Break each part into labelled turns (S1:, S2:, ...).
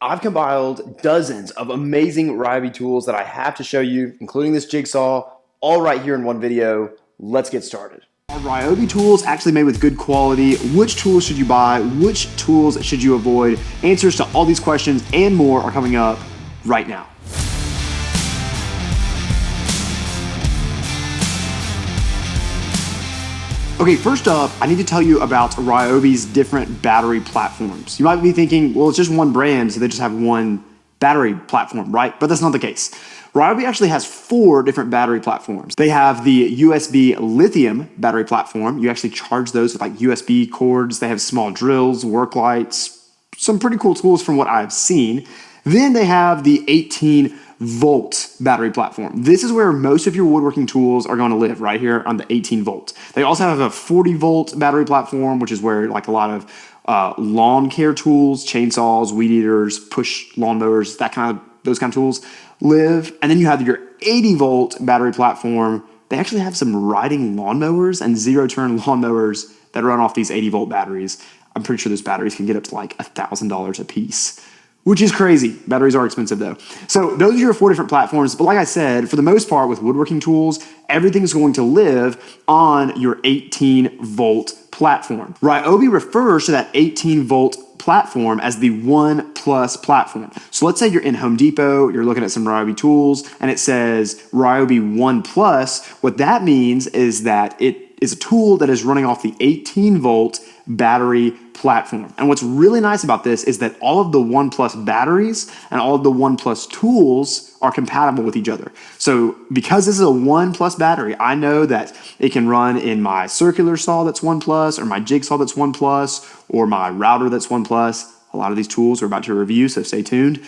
S1: I've compiled dozens of amazing Ryobi tools that I have to show you, including this Jigsaw, all right here in one video. Let's get started. Are Ryobi tools actually made with good quality? Which tools should you buy? Which tools should you avoid? Answers to all these questions and more are coming up right now. Okay, first up, I need to tell you about Ryobi's different battery platforms. You might be thinking, well, it's just one brand, so they just have one battery platform, right? But that's not the case. Ryobi actually has 4 different battery platforms. They have the USB lithium battery platform. You actually charge those with like USB cords. They have small drills, work lights, some pretty cool tools from what I've seen. Then they have the 18-volt battery platform. This is where most of your woodworking tools are going to live, right here on the 18-volt. They also have a 40-volt battery platform, which is where like a lot of lawn care tools, chainsaws, weed eaters, push lawnmowers, those kind of tools live. And then you have your 80-volt battery platform. They actually have some riding lawnmowers and zero-turn lawnmowers that run off these 80-volt batteries. I'm pretty sure those batteries can get up to like $1,000 a piece, which is crazy. Batteries are expensive though. So those are your 4 different platforms. But like I said, for the most part with woodworking tools, everything is going to live on your 18-volt platform. Ryobi refers to that 18-volt platform as the 1 Plus platform. So let's say you're in Home Depot, you're looking at some Ryobi tools, and it says Ryobi 1 Plus. What that means is that it is a tool that is running off the 18-volt battery platform. And what's really nice about this is that all of the 1 Plus batteries and all of the 1 Plus tools are compatible with each other. So because this is a 1 Plus battery, I know that it can run in my circular saw that's 1 Plus, or my jigsaw that's 1 Plus, or my router that's 1 Plus. A lot of these tools we're about to review, so stay tuned.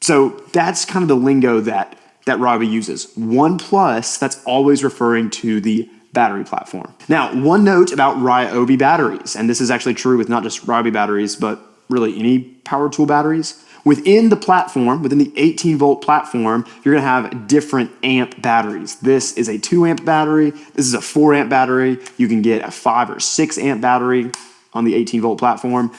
S1: So that's kind of the lingo that Ryobi uses. 1 Plus, that's always referring to the battery platform. Now, one note about Ryobi batteries, and this is actually true with not just Ryobi batteries, but really any power tool batteries. Within the platform, within the 18-volt platform, you're gonna have different amp batteries. This is a 2-amp battery. This is a 4-amp battery. You can get a 5 or 6-amp battery on the 18-volt platform.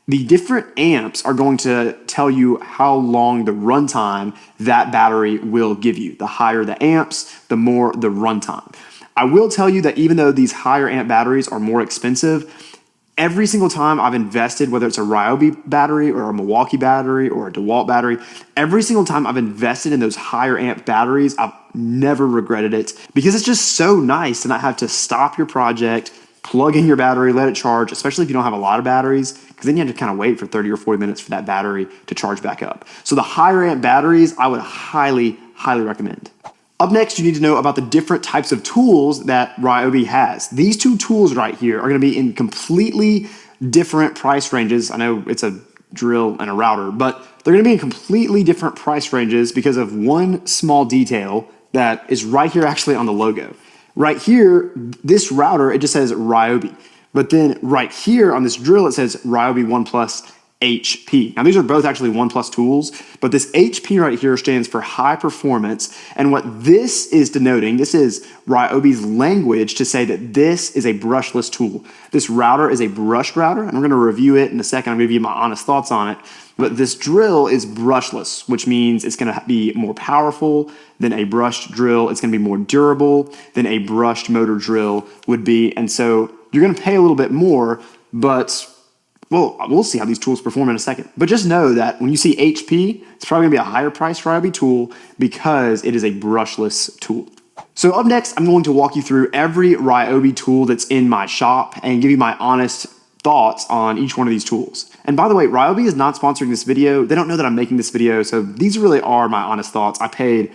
S1: The different amps are going to tell you how long the runtime that battery will give you. The higher the amps, the more the runtime. I will tell you that even though these higher amp batteries are more expensive, every single time I've invested, whether it's a Ryobi battery or a Milwaukee battery or a DeWalt battery, every single time I've invested in those higher amp batteries, I've never regretted it because it's just so nice to not have to stop your project, plug in your battery, let it charge, especially if you don't have a lot of batteries, because then you have to kind of wait for 30 or 40 minutes for that battery to charge back up. So the higher amp batteries, I would highly, highly recommend. Up next, you need to know about the different types of tools that Ryobi has. These 2 tools right here are going to be in completely different price ranges. I know it's a drill and a router, but they're going to be in completely different price ranges because of one small detail that is right here actually on the logo. Right here, this router, it just says Ryobi. But then right here on this drill, it says Ryobi 1 Plus HP. Now these are both actually 1 Plus tools, but this HP right here stands for high performance. And what this is denoting, this is Ryobi's language to say that this is a brushless tool. This router is a brushed router, and we're gonna review it in a second. I'm gonna give you my honest thoughts on it. But this drill is brushless, which means it's gonna be more powerful than a brushed drill. It's gonna be more durable than a brushed motor drill would be. And so you're gonna pay a little bit more, but well, we'll see how these tools perform in a second. But just know that when you see HP, it's probably gonna be a higher priced Ryobi tool because it is a brushless tool. So up next, I'm going to walk you through every Ryobi tool that's in my shop and give you my honest thoughts on each one of these tools. And by the way, Ryobi is not sponsoring this video. They don't know that I'm making this video, so these really are my honest thoughts. I paid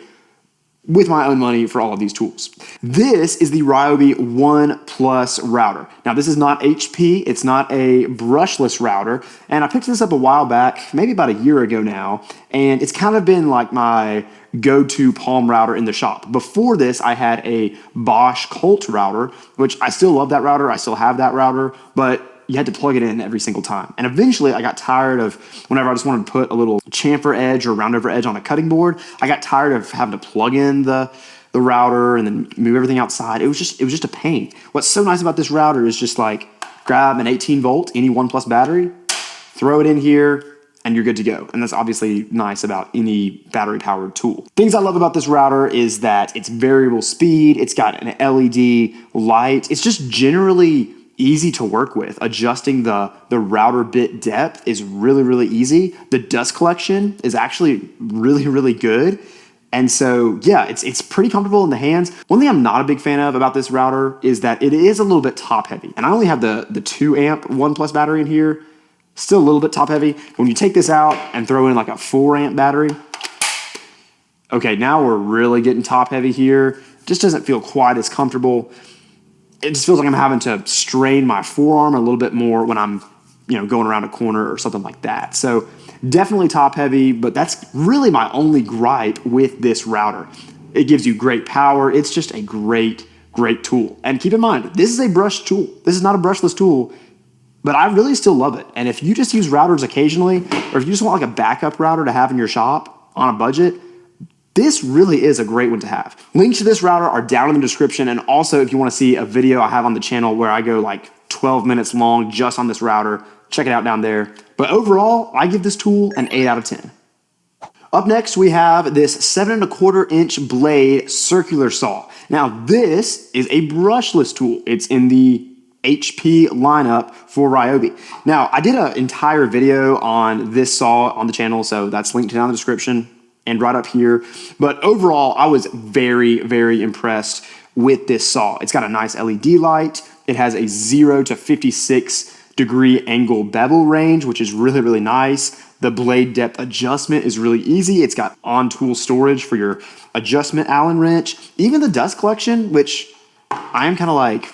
S1: with my own money for all of these tools. This is the Ryobi 1 Plus router. Now this is not HP, it's not a brushless router, and I picked this up a while back, maybe about a year ago now, and it's kind of been like my go-to palm router in the shop. Before this, I had a Bosch Colt router, which I still love that router, I still have that router, but you had to plug it in every single time. And eventually I got tired of, whenever I just wanted to put a little chamfer edge or roundover edge on a cutting board, I got tired of having to plug in the router and then move everything outside. It was just a pain. What's so nice about this router is just like grab an 18-volt, any 1 Plus battery, throw it in here, and you're good to go. And that's obviously nice about any battery powered tool. Things I love about this router is that it's variable speed. It's got an LED light. It's just generally easy to work with. Adjusting the router bit depth is really, really easy. The dust collection is actually really, really good. And so, yeah, it's pretty comfortable in the hands. One thing I'm not a big fan of about this router is that it is a little bit top heavy. And I only have the 2 amp 1+ battery in here. Still a little bit top heavy. When you take this out and throw in like a 4 amp battery, okay, now we're really getting top heavy here. Just doesn't feel quite as comfortable. It just feels like I'm having to strain my forearm a little bit more when I'm, going around a corner or something like that. So definitely top heavy, but that's really my only gripe with this router. It gives you great power. It's just a great, great tool. And keep in mind, this is a brush tool. This is not a brushless tool, but I really still love it. And if you just use routers occasionally, or if you just want like a backup router to have in your shop on a budget, this really is a great one to have. Links to this router are down in the description. And also, if you want to see a video I have on the channel where I go like 12 minutes long just on this router, check it out down there. But overall, I give this tool an 8 out of 10. Up next, we have this 7¼ inch blade circular saw. Now, this is a brushless tool. It's in the HP lineup for Ryobi. Now, I did an entire video on this saw on the channel, so that's linked down in the description and right up here. But overall, I was very, very impressed with this saw. It's got a nice LED light. It has a 0 to 56-degree angle bevel range, which is really, really nice. The blade depth adjustment is really easy. It's got on-tool storage for your adjustment Allen wrench. Even the dust collection, which I am kind of like,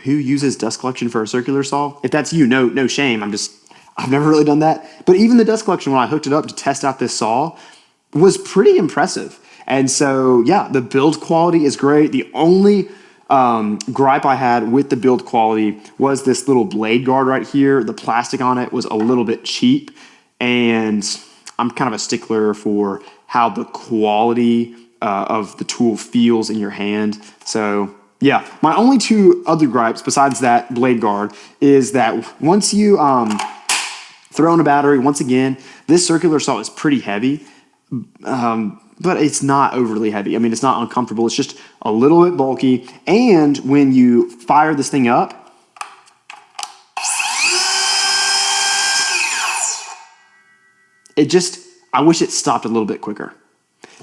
S1: who uses dust collection for a circular saw? If that's you, no shame. I've never really done that. But even the dust collection, when I hooked it up to test out this saw, was pretty impressive. And so, yeah, the build quality is great. The only gripe I had with the build quality was this little blade guard right here. The plastic on it was a little bit cheap, and I'm kind of a stickler for how the quality of the tool feels in your hand. So yeah, my only 2 other gripes besides that blade guard is that once you throw in a battery, once again, this circular saw is pretty heavy. But it's not overly heavy. I mean, it's not uncomfortable. It's just a little bit bulky. And when you fire this thing up, I wish it stopped a little bit quicker.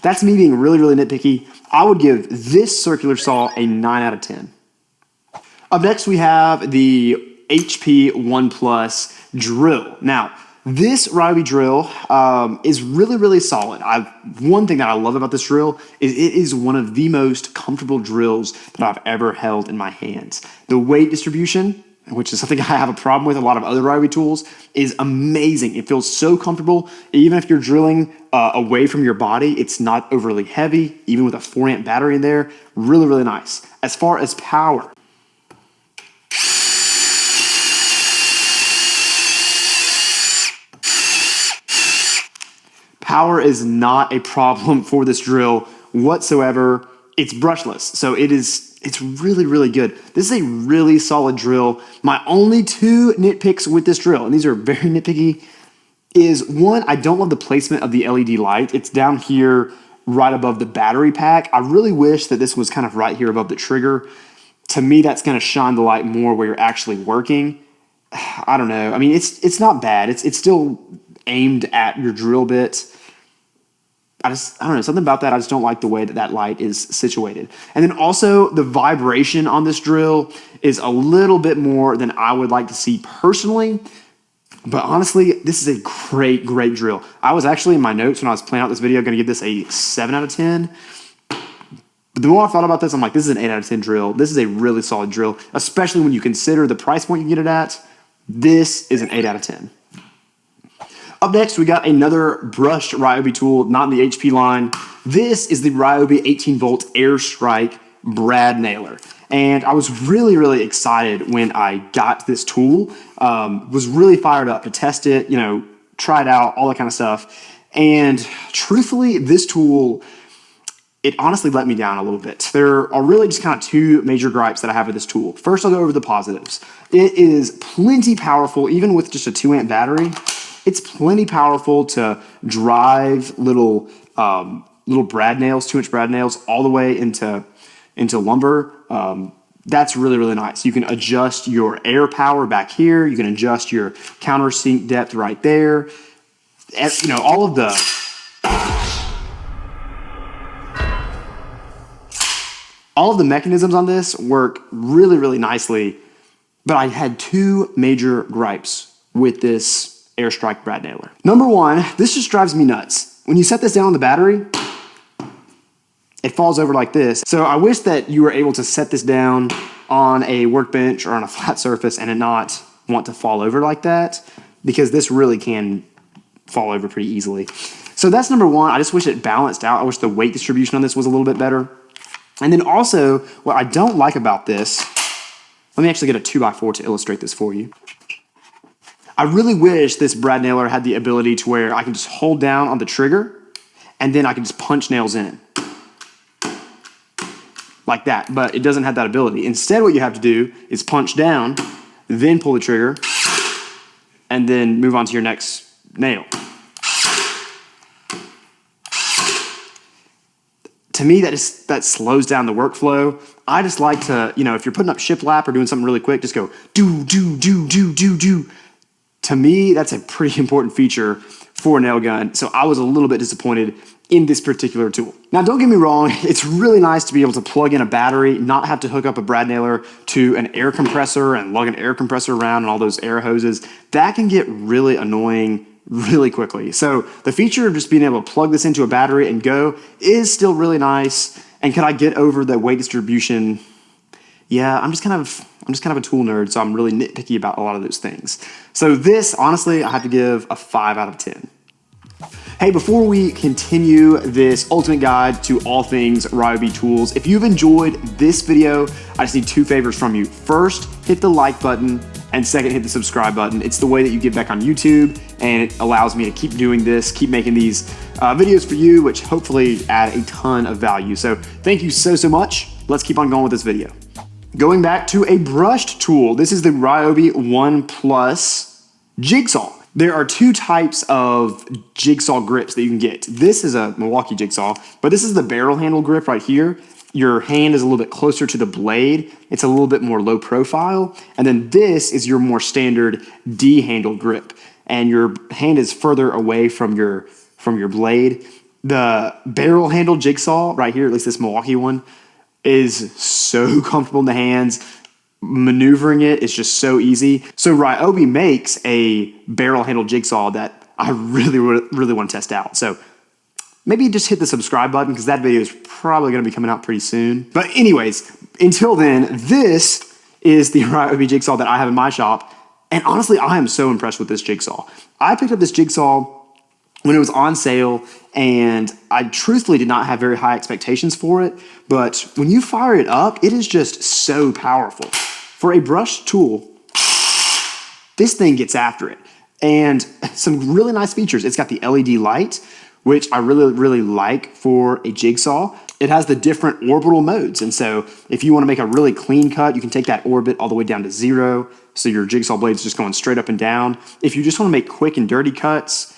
S1: That's me being really, really nitpicky. I would give this circular saw a 9 out of 10. Up next, we have the HP ONE+ drill. Now, this Ryobi drill is really, really solid. One thing that I love about this drill is it is one of the most comfortable drills that I've ever held in my hands. The weight distribution, which is something I have a problem with a lot of other Ryobi tools, is amazing. It feels so comfortable. Even if you're drilling away from your body, it's not overly heavy, even with a 4 amp battery in there. Really, really nice. As far as power, power is not a problem for this drill whatsoever. It's brushless, so it's really, really good. This is a really solid drill. My only 2 nitpicks with this drill, and these are very nitpicky, is one, I don't love the placement of the LED light. It's down here right above the battery pack. I really wish that this was kind of right here above the trigger. To me, that's gonna shine the light more where you're actually working. I don't know. I mean, it's not bad. It's still aimed at your drill bit. I don't know, something about that, I just don't like the way that light is situated. And then also the vibration on this drill is a little bit more than I would like to see personally. But honestly, this is a great, great drill. I was actually in my notes when I was planning out this video going to give this a 7 out of 10. But the more I thought about this, I'm like, this is an 8 out of 10 drill. This is a really solid drill, especially when you consider the price point you get it at. This is an 8 out of 10. Up next, we got another brushed Ryobi tool, not in the HP line. This is the Ryobi 18-volt Airstrike brad nailer. And I was really, really excited when I got this tool. Was really fired up to test it, try it out, all that kind of stuff. And truthfully, this tool, it honestly let me down a little bit. There are really just kind of 2 major gripes that I have with this tool. First, I'll go over the positives. It is plenty powerful, even with just a 2 amp battery. It's plenty powerful to drive little brad nails, 2-inch brad nails, all the way into lumber. That's really, really nice. You can adjust your air power back here. You can adjust your countersink depth right there. And, you know, all of the mechanisms on this work really, really nicely. But I had 2 major gripes with this Airstrike brad nailer. Number one, this just drives me nuts. When you set this down on the battery, it falls over like this. So I wish that you were able to set this down on a workbench or on a flat surface and it not want to fall over like that, because this really can fall over pretty easily. So that's number one. I just wish it balanced out. I wish the weight distribution on this was a little bit better. And then also, what I don't like about this, let me actually get a 2x4 to illustrate this for you. I really wish this brad nailer had the ability to where I can just hold down on the trigger and then I can just punch nails in. Like that, but it doesn't have that ability. Instead, what you have to do is punch down, then pull the trigger, and then move on to your next nail. To me, that slows down the workflow. I just like to, you know, if you're putting up shiplap or doing something really quick, just go do, do, do, do, do, do. To me, that's a pretty important feature for a nail gun. So I was a little bit disappointed in this particular tool. Now, don't get me wrong, it's really nice to be able to plug in a battery, not have to hook up a brad nailer to an air compressor and lug an air compressor around and all those air hoses. That can get really annoying really quickly. So the feature of just being able to plug this into a battery and go is still really nice. And can I get over the weight distribution? Yeah, I'm just kind of a tool nerd, so I'm really nitpicky about a lot of those things. So this, honestly, I have to give a 5 out of 10. Hey, before we continue this ultimate guide to all things Ryobi tools, if you've enjoyed this video, I just need 2 favors from you. First, hit the like button, and second, hit the subscribe button. It's the way that you get back on YouTube, and it allows me to keep doing this, keep making these videos for you, which hopefully add a ton of value. So thank you so, so much. Let's keep on going with this video. Going back to a brushed tool, this is the Ryobi One Plus Jigsaw. There are 2 types of Jigsaw grips that you can get. This is a Milwaukee Jigsaw, but this is the barrel handle grip right here. Your hand is a little bit closer to the blade. It's a little bit more low profile. And then this is your more standard D-handle grip. And your hand is further away from your blade. The barrel handle Jigsaw right here, at least this Milwaukee one, is so comfortable in the hands. Maneuvering it is just so easy. So Ryobi makes a barrel handle Jigsaw that I really want to test out. So maybe just hit the subscribe button because that video is probably going to be coming out pretty soon. But anyways, until then, this is the Ryobi Jigsaw that I have in my shop. And honestly, I am so impressed with this Jigsaw. I picked up this Jigsaw when it was on sale, and I truthfully did not have very high expectations for it. But when you fire it up, it is just so powerful. For a brushed tool, this thing gets after it. And some really nice features. It's got the LED light, which I really like for a Jigsaw. It has the different orbital modes. And so if you want to make a really clean cut, you can take that orbit all the way down to 0. So your Jigsaw blade's just going straight up and down. If you just want to make quick and dirty cuts,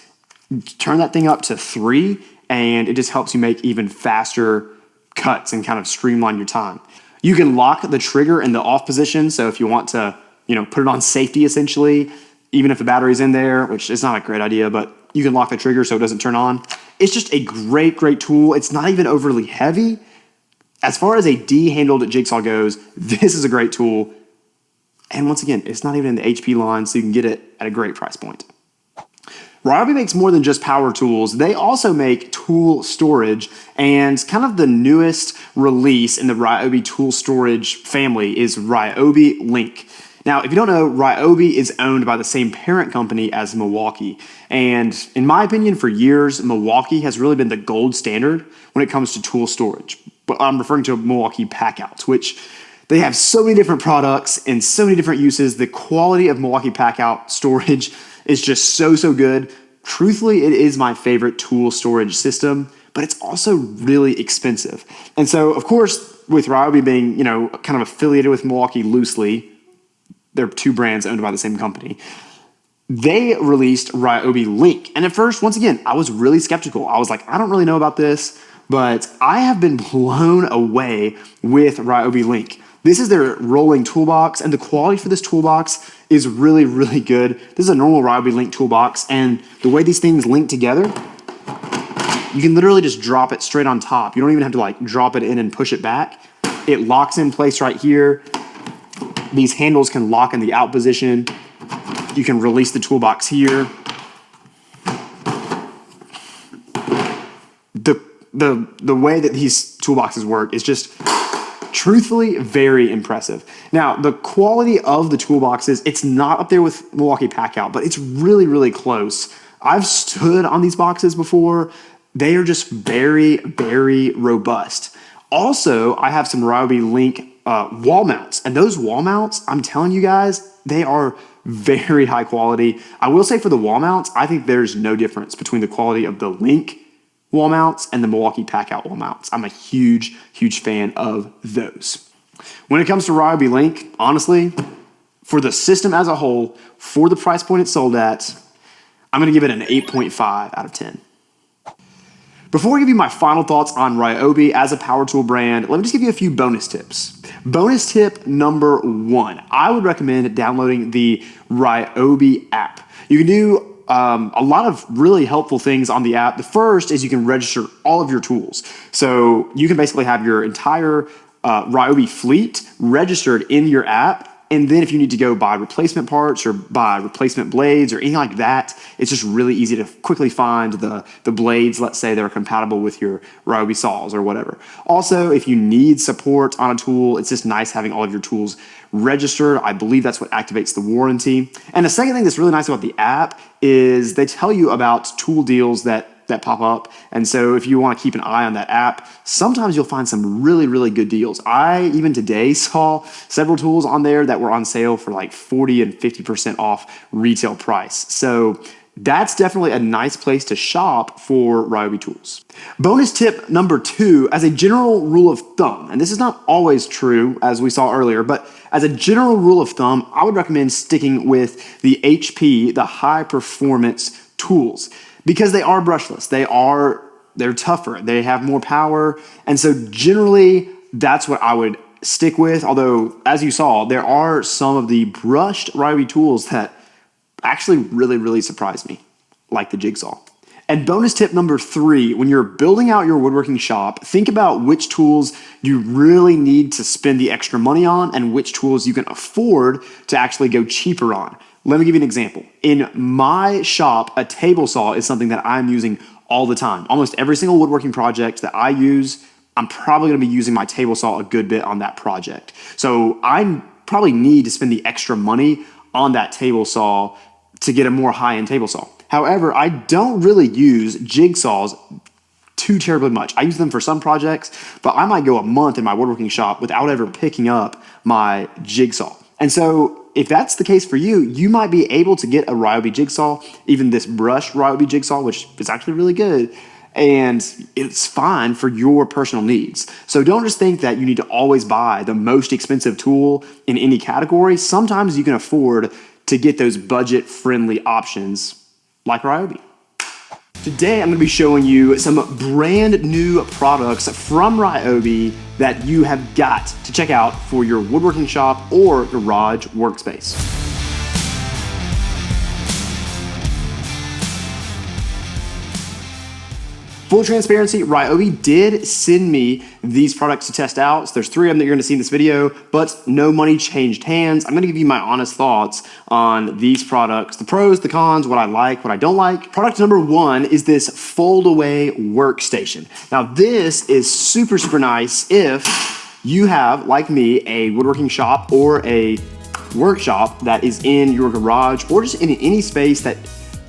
S1: turn that thing up to 3, and it just helps you make even faster cuts and kind of streamline your time. You can lock the trigger in the off position. So if you want to, put it on safety essentially, even if the battery's in there, which is not a great idea, but you can lock the trigger so it doesn't turn on. It's just a great tool. It's not even overly heavy. As far as a D-handled Jigsaw goes, this is a great tool. And once again, it's not even in the HP line, so you can get it at a great price point. Ryobi makes more than just power tools. They also make tool storage, and kind of the newest release in the Ryobi tool storage family is Ryobi Link. Now, if you don't know, Ryobi is owned by the same parent company as Milwaukee. And in my opinion, for years, Milwaukee has really been the gold standard when it comes to tool storage. But I'm referring to Milwaukee Packout, which they have so many different products and so many different uses. The quality of Milwaukee Packout storage is just so good. Truthfully, it is my favorite tool storage system, but it's also really expensive. And so, of course, with Ryobi being, kind of affiliated with Milwaukee loosely, they're 2 brands owned by the same company. they released Ryobi Link. And at first, once again, I was really skeptical. I was like, I don't really know about this, but I have been blown away with Ryobi Link. This is their rolling toolbox, and the quality for this toolbox is really, really good. This is a normal Ryobi Link toolbox, and the way these things link together, you can literally just drop it straight on top. You don't even have to like drop it in and push it back. It locks in place right here. These handles can lock in the out position. You can release the toolbox here. The way that these toolboxes work is just truthfully very impressive. Now, the quality of the toolboxes, it's not up there with Milwaukee Packout, but it's really, really close. I've stood on these boxes before. They are just very, very robust. Also, I have some Ryobi Link wall mounts, and those wall mounts, I'm telling you guys, they are very high quality. I will say for the wall mounts, I think there's no difference between the quality of the Link wall mounts and the Milwaukee Packout wall mounts. I'm a huge, huge fan of those. When it comes to Ryobi Link, honestly, for the system as a whole, for the price point it's sold at, I'm gonna give it an 8.5 out of 10. Before I give you my final thoughts on Ryobi as a power tool brand, let me just give you a few bonus tips. Bonus tip number 1, I would recommend downloading the Ryobi app. You can do a lot of really helpful things on the app. The first is you can register all of your tools. So you can basically have your entire Ryobi fleet registered in your app. And then if you need to go buy replacement parts or buy replacement blades or anything like that, it's just really easy to quickly find the blades, let's say, that are compatible with your Ryobi saws or whatever. Also, if you need support on a tool, it's just nice having all of your tools registered. I believe that's what activates the warranty. And the second thing that's really nice about the app is they tell you about tool deals that pop up. And so if you want to keep an eye on that app, sometimes you'll find some really, really good deals. I even today saw several tools on there that were on sale for like 40 and 50% off retail price. So that's definitely a nice place to shop for Ryobi tools. Bonus tip number 2, as a general rule of thumb, and this is not always true as we saw earlier, but as a general rule of thumb, I would recommend sticking with the HP, the high performance tools, because they are brushless. They're tougher. They have more power. And so generally that's what I would stick with. Although as you saw, there are some of the brushed Ryobi tools that actually really, really surprised me, like the Jigsaw. And bonus tip number 3, when you're building out your woodworking shop, think about which tools you really need to spend the extra money on and which tools you can afford to actually go cheaper on. Let me give you an example. In my shop, a table saw is something that I'm using all the time. Almost every single woodworking project that I use, I'm probably gonna be using my table saw a good bit on that project. So I probably need to spend the extra money on that table saw to get a more high-end table saw. However, I don't really use Jigsaws too terribly much. I use them for some projects, but I might go a month in my woodworking shop without ever picking up my Jigsaw. And so if that's the case for you, you might be able to get a Ryobi Jigsaw, even this brushed Ryobi Jigsaw, which is actually really good, and it's fine for your personal needs. So don't just think that you need to always buy the most expensive tool in any category. Sometimes you can afford to get those budget-friendly options like Ryobi. Today, I'm gonna be showing you some brand new products from Ryobi that you have got to check out for your woodworking shop or garage workspace. Full transparency, Ryobi did send me these products to test out. So there's 3 of them that you're gonna see in this video, but no money changed hands. I'm gonna give you my honest thoughts on these products, the pros, the cons, what I like, what I don't like. Product number 1 is this fold-away workstation. Now this is super, super nice if you have, like me, a woodworking shop or a workshop that is in your garage or just in any space that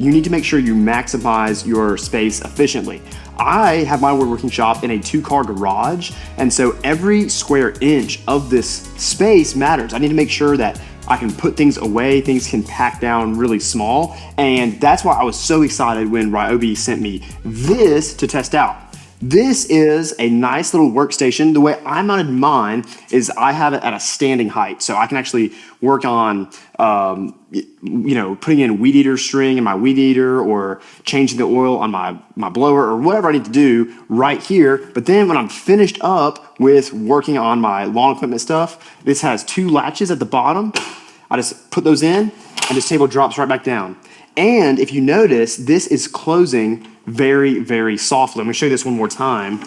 S1: you need to make sure you maximize your space efficiently. I have my woodworking shop in a 2-car garage, and so every square inch of this space matters. I need to make sure that I can put things away, things can pack down really small, and that's why I was so excited when Ryobi sent me this to test out. This is a nice little workstation. The way I mounted mine is I have it at a standing height, so I can actually work on, putting in weed eater string in my weed eater, or changing the oil on my blower, or whatever I need to do right here. But then when I'm finished up with working on my lawn equipment stuff, this has 2 latches at the bottom. I just put those in, and this table drops right back down. And if you notice, this is closing very, very softly. I'm gonna show you this one more time.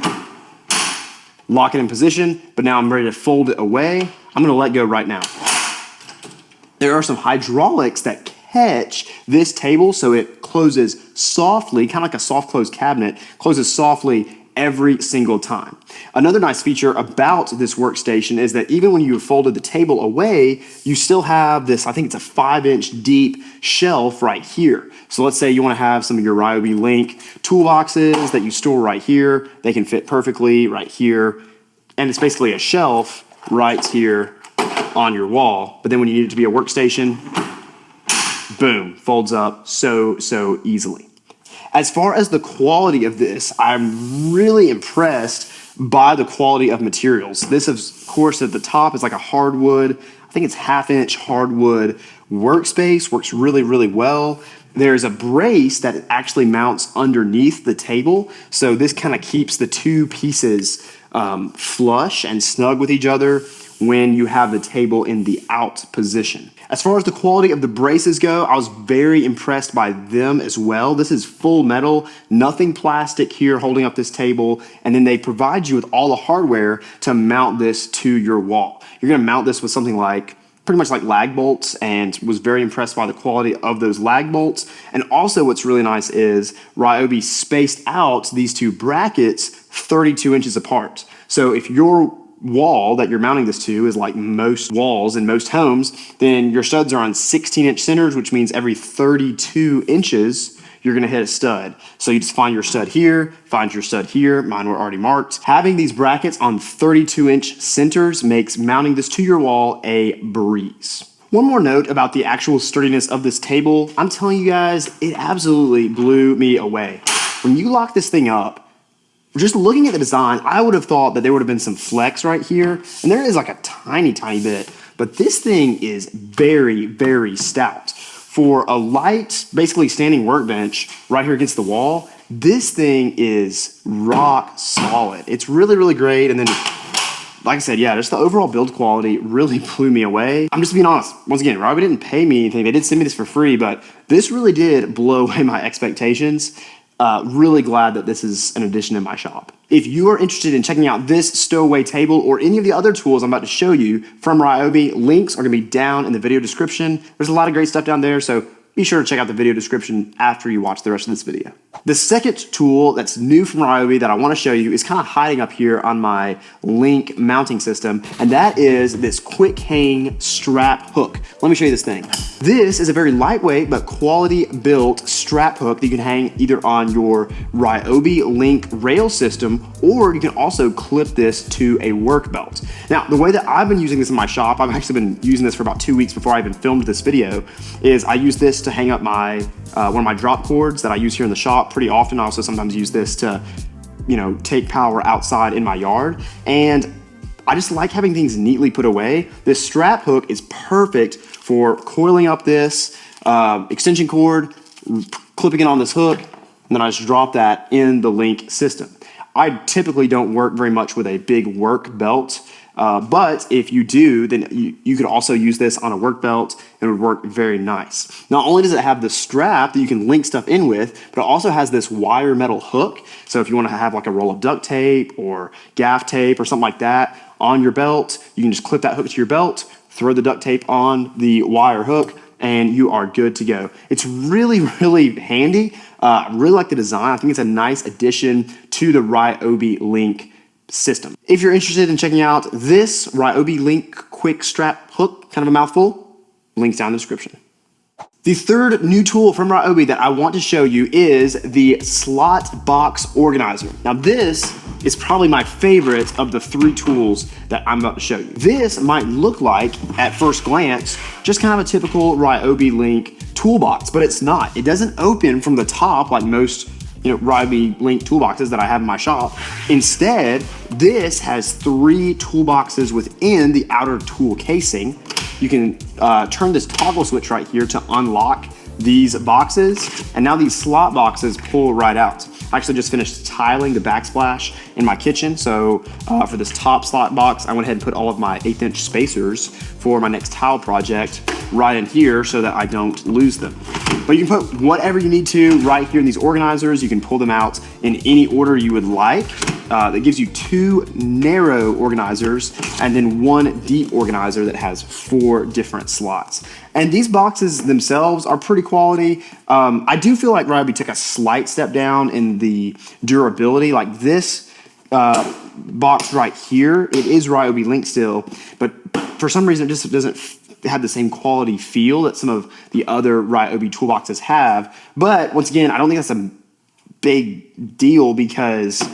S1: Lock it in position, but now I'm ready to fold it away. I'm gonna let go right now. There are some hydraulics that catch this table so it closes softly, kind of like a soft close cabinet, closes softly every single time. Another nice feature about this workstation is that even when you have folded the table away, you still have this, I think it's a 5-inch deep shelf right here. So let's say you want to have some of your Ryobi Link toolboxes that you store right here. They can fit perfectly right here. And it's basically a shelf right here on your wall. But then when you need it to be a workstation, boom, folds up so easily. As far as the quality of this, I'm really impressed by the quality of materials. This, of course, at the top is like a hardwood, I think it's 1/2-inch hardwood workspace, works really, really well. There's a brace that actually mounts underneath the table, so this kind of keeps the 2 pieces flush and snug with each other when you have the table in the out position. As far as the quality of the braces go, I was very impressed by them as well. This is full metal, nothing plastic here holding up this table, and then they provide you with all the hardware to mount this to your wall. You're gonna mount this with something like, pretty much like lag bolts, and was very impressed by the quality of those lag bolts. And also what's really nice is Ryobi spaced out these 2 brackets 32 inches apart. So if your wall that you're mounting this to is like most walls in most homes, then your studs are on 16-inch centers, which means every 32 inches you're gonna hit a stud. So you just find your stud here, find your stud here. Mine were already marked. Having these brackets on 32-inch centers makes mounting this to your wall a breeze. One more note about the actual sturdiness of this table. I'm telling you guys, it absolutely blew me away. When you lock this thing up, just looking at the design, I would have thought that there would have been some flex right here, and there is like a tiny bit, but this thing is very, very stout. For a light, basically standing workbench right here against the wall, this thing is rock solid. It's really, really great. And then, like I said, yeah, just the overall build quality really blew me away. I'm just being honest. Once again, Ryobi didn't pay me anything. They did send me this for free, but this really did blow away my expectations. Really glad that this is an addition in my shop. If you are interested in checking out this stowaway table or any of the other tools I'm about to show you from Ryobi, links are gonna be down in the video description. There's a lot of great stuff down there, so be sure to check out the video description after you watch the rest of this video. The second tool that's new from Ryobi that I want to show you is kind of hiding up here on my Link mounting system, and that is this quick hang strap hook. Let me show you this thing. This is a very lightweight but quality built strap hook that you can hang either on your Ryobi Link rail system, or you can also clip this to a work belt. Now, the way that I've been using this in my shop, I've actually been using this for about 2 weeks before I even filmed this video, is I use this to hang up my one of my drop cords that I use here in the shop pretty often. I also sometimes use this to, take power outside in my yard. And I just like having things neatly put away. This strap hook is perfect for coiling up this extension cord, clipping it on this hook, and then I just drop that in the Link system. I typically don't work very much with a big work belt, but if you do, then you could also use this on a work belt and it would work very nice. Not only does it have the strap that you can link stuff in with, but it also has this wire metal hook. So if you want to have like a roll of duct tape or gaff tape or something like that on your belt, you can just clip that hook to your belt, throw the duct tape on the wire hook, and you are good to go. It's really, really handy. I really like the design. I think it's a nice addition to the Ryobi Link system. If you're interested in checking out this Ryobi Link quick strap hook, kind of a mouthful, links down in the description. The third new tool from Ryobi that I want to show you is the slot box organizer. Now this is probably my favorite of the 3 tools that I'm about to show you. This might look like, at first glance, just kind of a typical Ryobi Link toolbox, but it's not. It doesn't open from the top like most Ryobi Link toolboxes that I have in my shop. Instead, this has 3 toolboxes within the outer tool casing. You can turn this toggle switch right here to unlock these boxes, and now these slot boxes pull right out. I actually just finished tiling the backsplash in my kitchen, so for this top slot box, I went ahead and put all of my 1/8" spacers for my next tile project right in here so that I don't lose them. But you can put whatever you need to right here in these organizers. You can pull them out in any order you would like. That gives you 2 narrow organizers and then 1 deep organizer that has 4 different slots. And these boxes themselves are pretty quality. I do feel like Ryobi took a slight step down in the durability. Like this box right here, it is Ryobi Link still, but for some reason it just doesn't have the same quality feel that some of the other Ryobi toolboxes have. But once again, I don't think that's a big deal because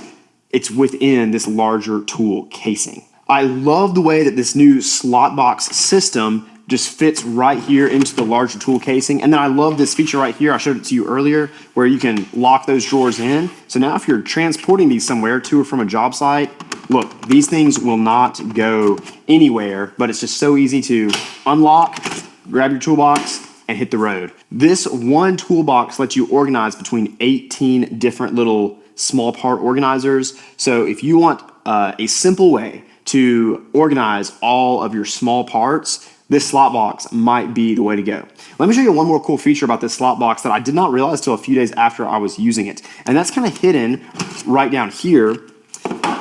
S1: it's within this larger tool casing. I love the way that this new slot box system just fits right here into the larger tool casing. And then I love this feature right here. I showed it to you earlier where you can lock those drawers in. So now if you're transporting these somewhere to or from a job site, look, these things will not go anywhere, but it's just so easy to unlock, grab your toolbox, and hit the road. This one toolbox lets you organize between 18 different little small part organizers. So if you want a simple way to organize all of your small parts, this slot box might be the way to go. Let me show you one more cool feature about this slot box that I did not realize till a few days after I was using it. And that's kind of hidden right down here.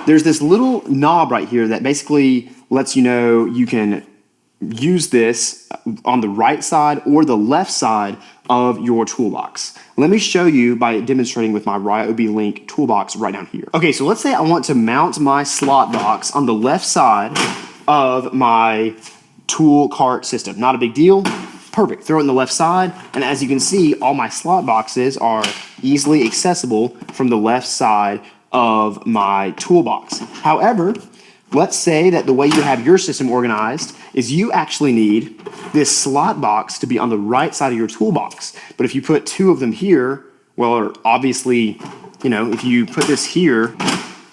S1: There's this little knob right here that basically lets you know you can use this on the right side or the left side of your toolbox. Let me show you by demonstrating with my Ryobi Link toolbox right down here. Okay, so let's say I want to mount my slot box on the left side of my tool cart system. Not a big deal. Perfect. Throw it on the left side, and as you can see, all my slot boxes are easily accessible from the left side of my toolbox. However, let's say that the way you have your system organized is you actually need this slot box to be on the right side of your toolbox. But if you put 2 of them here, well, obviously, if you put this here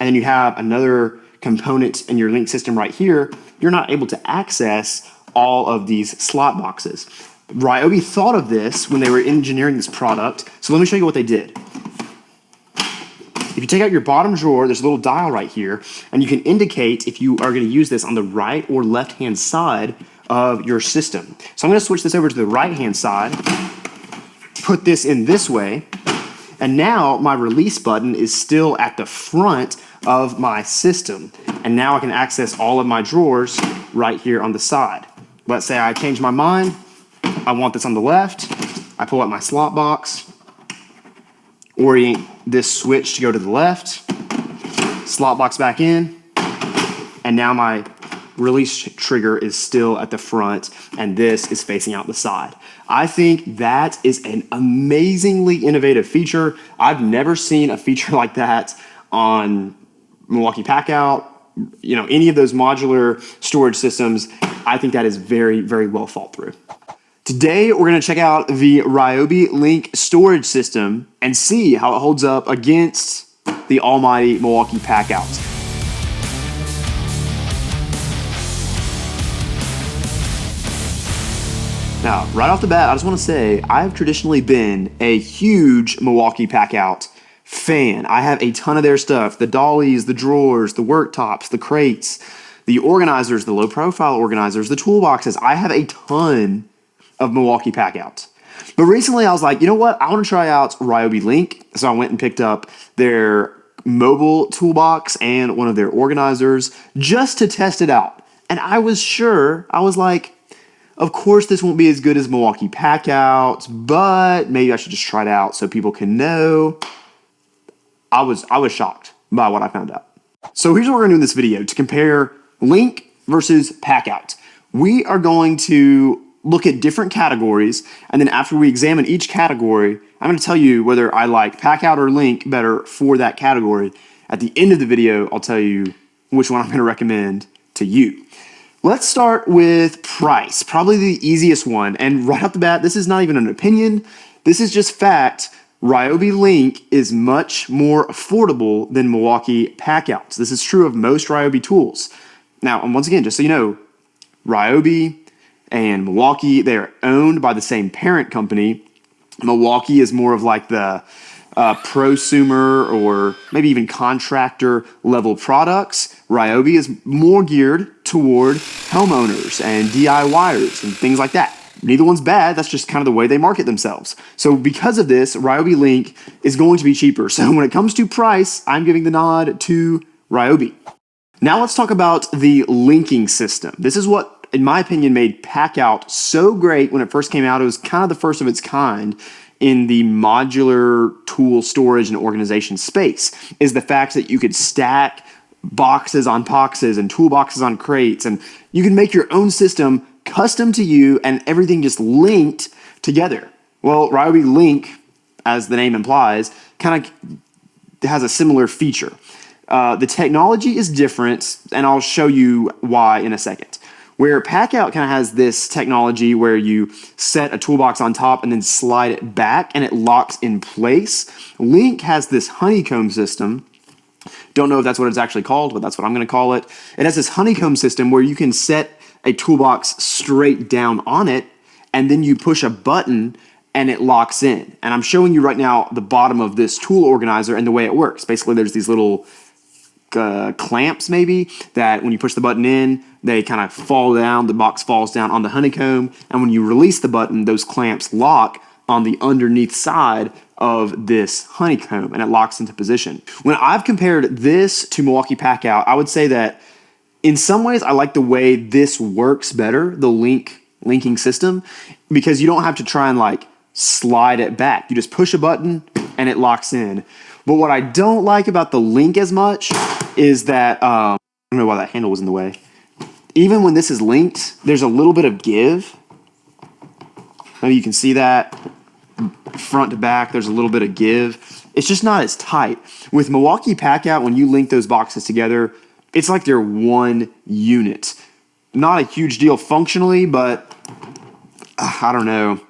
S1: and then you have another component in your link system right here, you're not able to access all of these slot boxes. Ryobi thought of this when they were engineering this product. So let me show you what they did. If you take out your bottom drawer, there's a little dial right here, and you can indicate if you are going to use this on the right or left-hand side of your system. So I'm going to switch this over to the right-hand side, put this in this way, and now my release button is still at the front of my system. And now I can access all of my drawers right here on the side. Let's say I change my mind. I want this on the left. I pull out my slot box, orient this switch to go to the left, slot box back in, and now my release trigger is still at the front and this is facing out the side. I think that is an amazingly innovative feature. I've never seen a feature like that on Milwaukee Packout, any of those modular storage systems. I think that is very, very well thought through. Today, we're going to check out the Ryobi Link storage system and see how it holds up against the almighty Milwaukee Packout. Now, right off the bat, I just want to say I've traditionally been a huge Milwaukee Packout fan. I have a ton of their stuff, the dollies, the drawers, the worktops, the crates, the organizers, the low-profile organizers, the toolboxes. I have a ton of Milwaukee Packout. But recently I was like, you know what? I want to try out Ryobi Link. So I went and picked up their mobile toolbox and one of their organizers just to test it out. And I was like, of course this won't be as good as Milwaukee Packout, but maybe I should just try it out so people can know. I was shocked by what I found out. So here's what we're going to do in this video to compare Link versus Packout. We are going to look at different categories, and then after we examine each category, I'm going to tell you whether I like Packout or Link better for that category. At the end of the video, I'll tell you which one I'm going to recommend to you. Let's start with price, probably the easiest one. And right off the bat, this is not even an opinion. This is just fact. Ryobi Link is much more affordable than Milwaukee Packouts. This is true of most Ryobi tools. Now, and once again, just so you know, Ryobi and Milwaukee, they're owned by the same parent company. Milwaukee is more of like the prosumer or maybe even contractor level products. Ryobi is more geared toward homeowners and DIYers and things like that. Neither one's bad. That's just kind of the way they market themselves. So because of this, Ryobi Link is going to be cheaper. So when it comes to price, I'm giving the nod to Ryobi. Now let's talk about the linking system. This is what, in my opinion, made Packout so great when it first came out. It was kind of the first of its kind in the modular tool storage and organization space, is the fact that you could stack boxes on boxes and toolboxes on crates, and you can make your own system custom to you and everything just linked together. Well, Ryobi Link, as the name implies, kind of has a similar feature. The technology is different, and I'll show you why in a second. Where Packout kind of has this technology where you set a toolbox on top and then slide it back and it locks in place, Link has this honeycomb system. Don't know if that's what it's actually called, but that's what I'm going to call it. It has this honeycomb system where you can set a toolbox straight down on it, and then you push a button and it locks in. And I'm showing you right now the bottom of this tool organizer and the way it works. Basically, there's these little clamps maybe that when you push the button in, they kind of fall down, the box falls down on the honeycomb, and when you release the button, those clamps lock on the underneath side of this honeycomb and it locks into position. When I've compared this to Milwaukee Packout, I would say that in some ways I like the way this works better, the linking system, because you don't have to try and like slide it back. You just push a button and it locks in. But what I don't like about the Link as much is that, I don't know why that handle was in the way. Even when this is linked, there's a little bit of give. Maybe you can see that front to back, there's a little bit of give. It's just not as tight. With Milwaukee Packout, when you link those boxes together, it's like they're one unit. Not a huge deal functionally, but I don't know.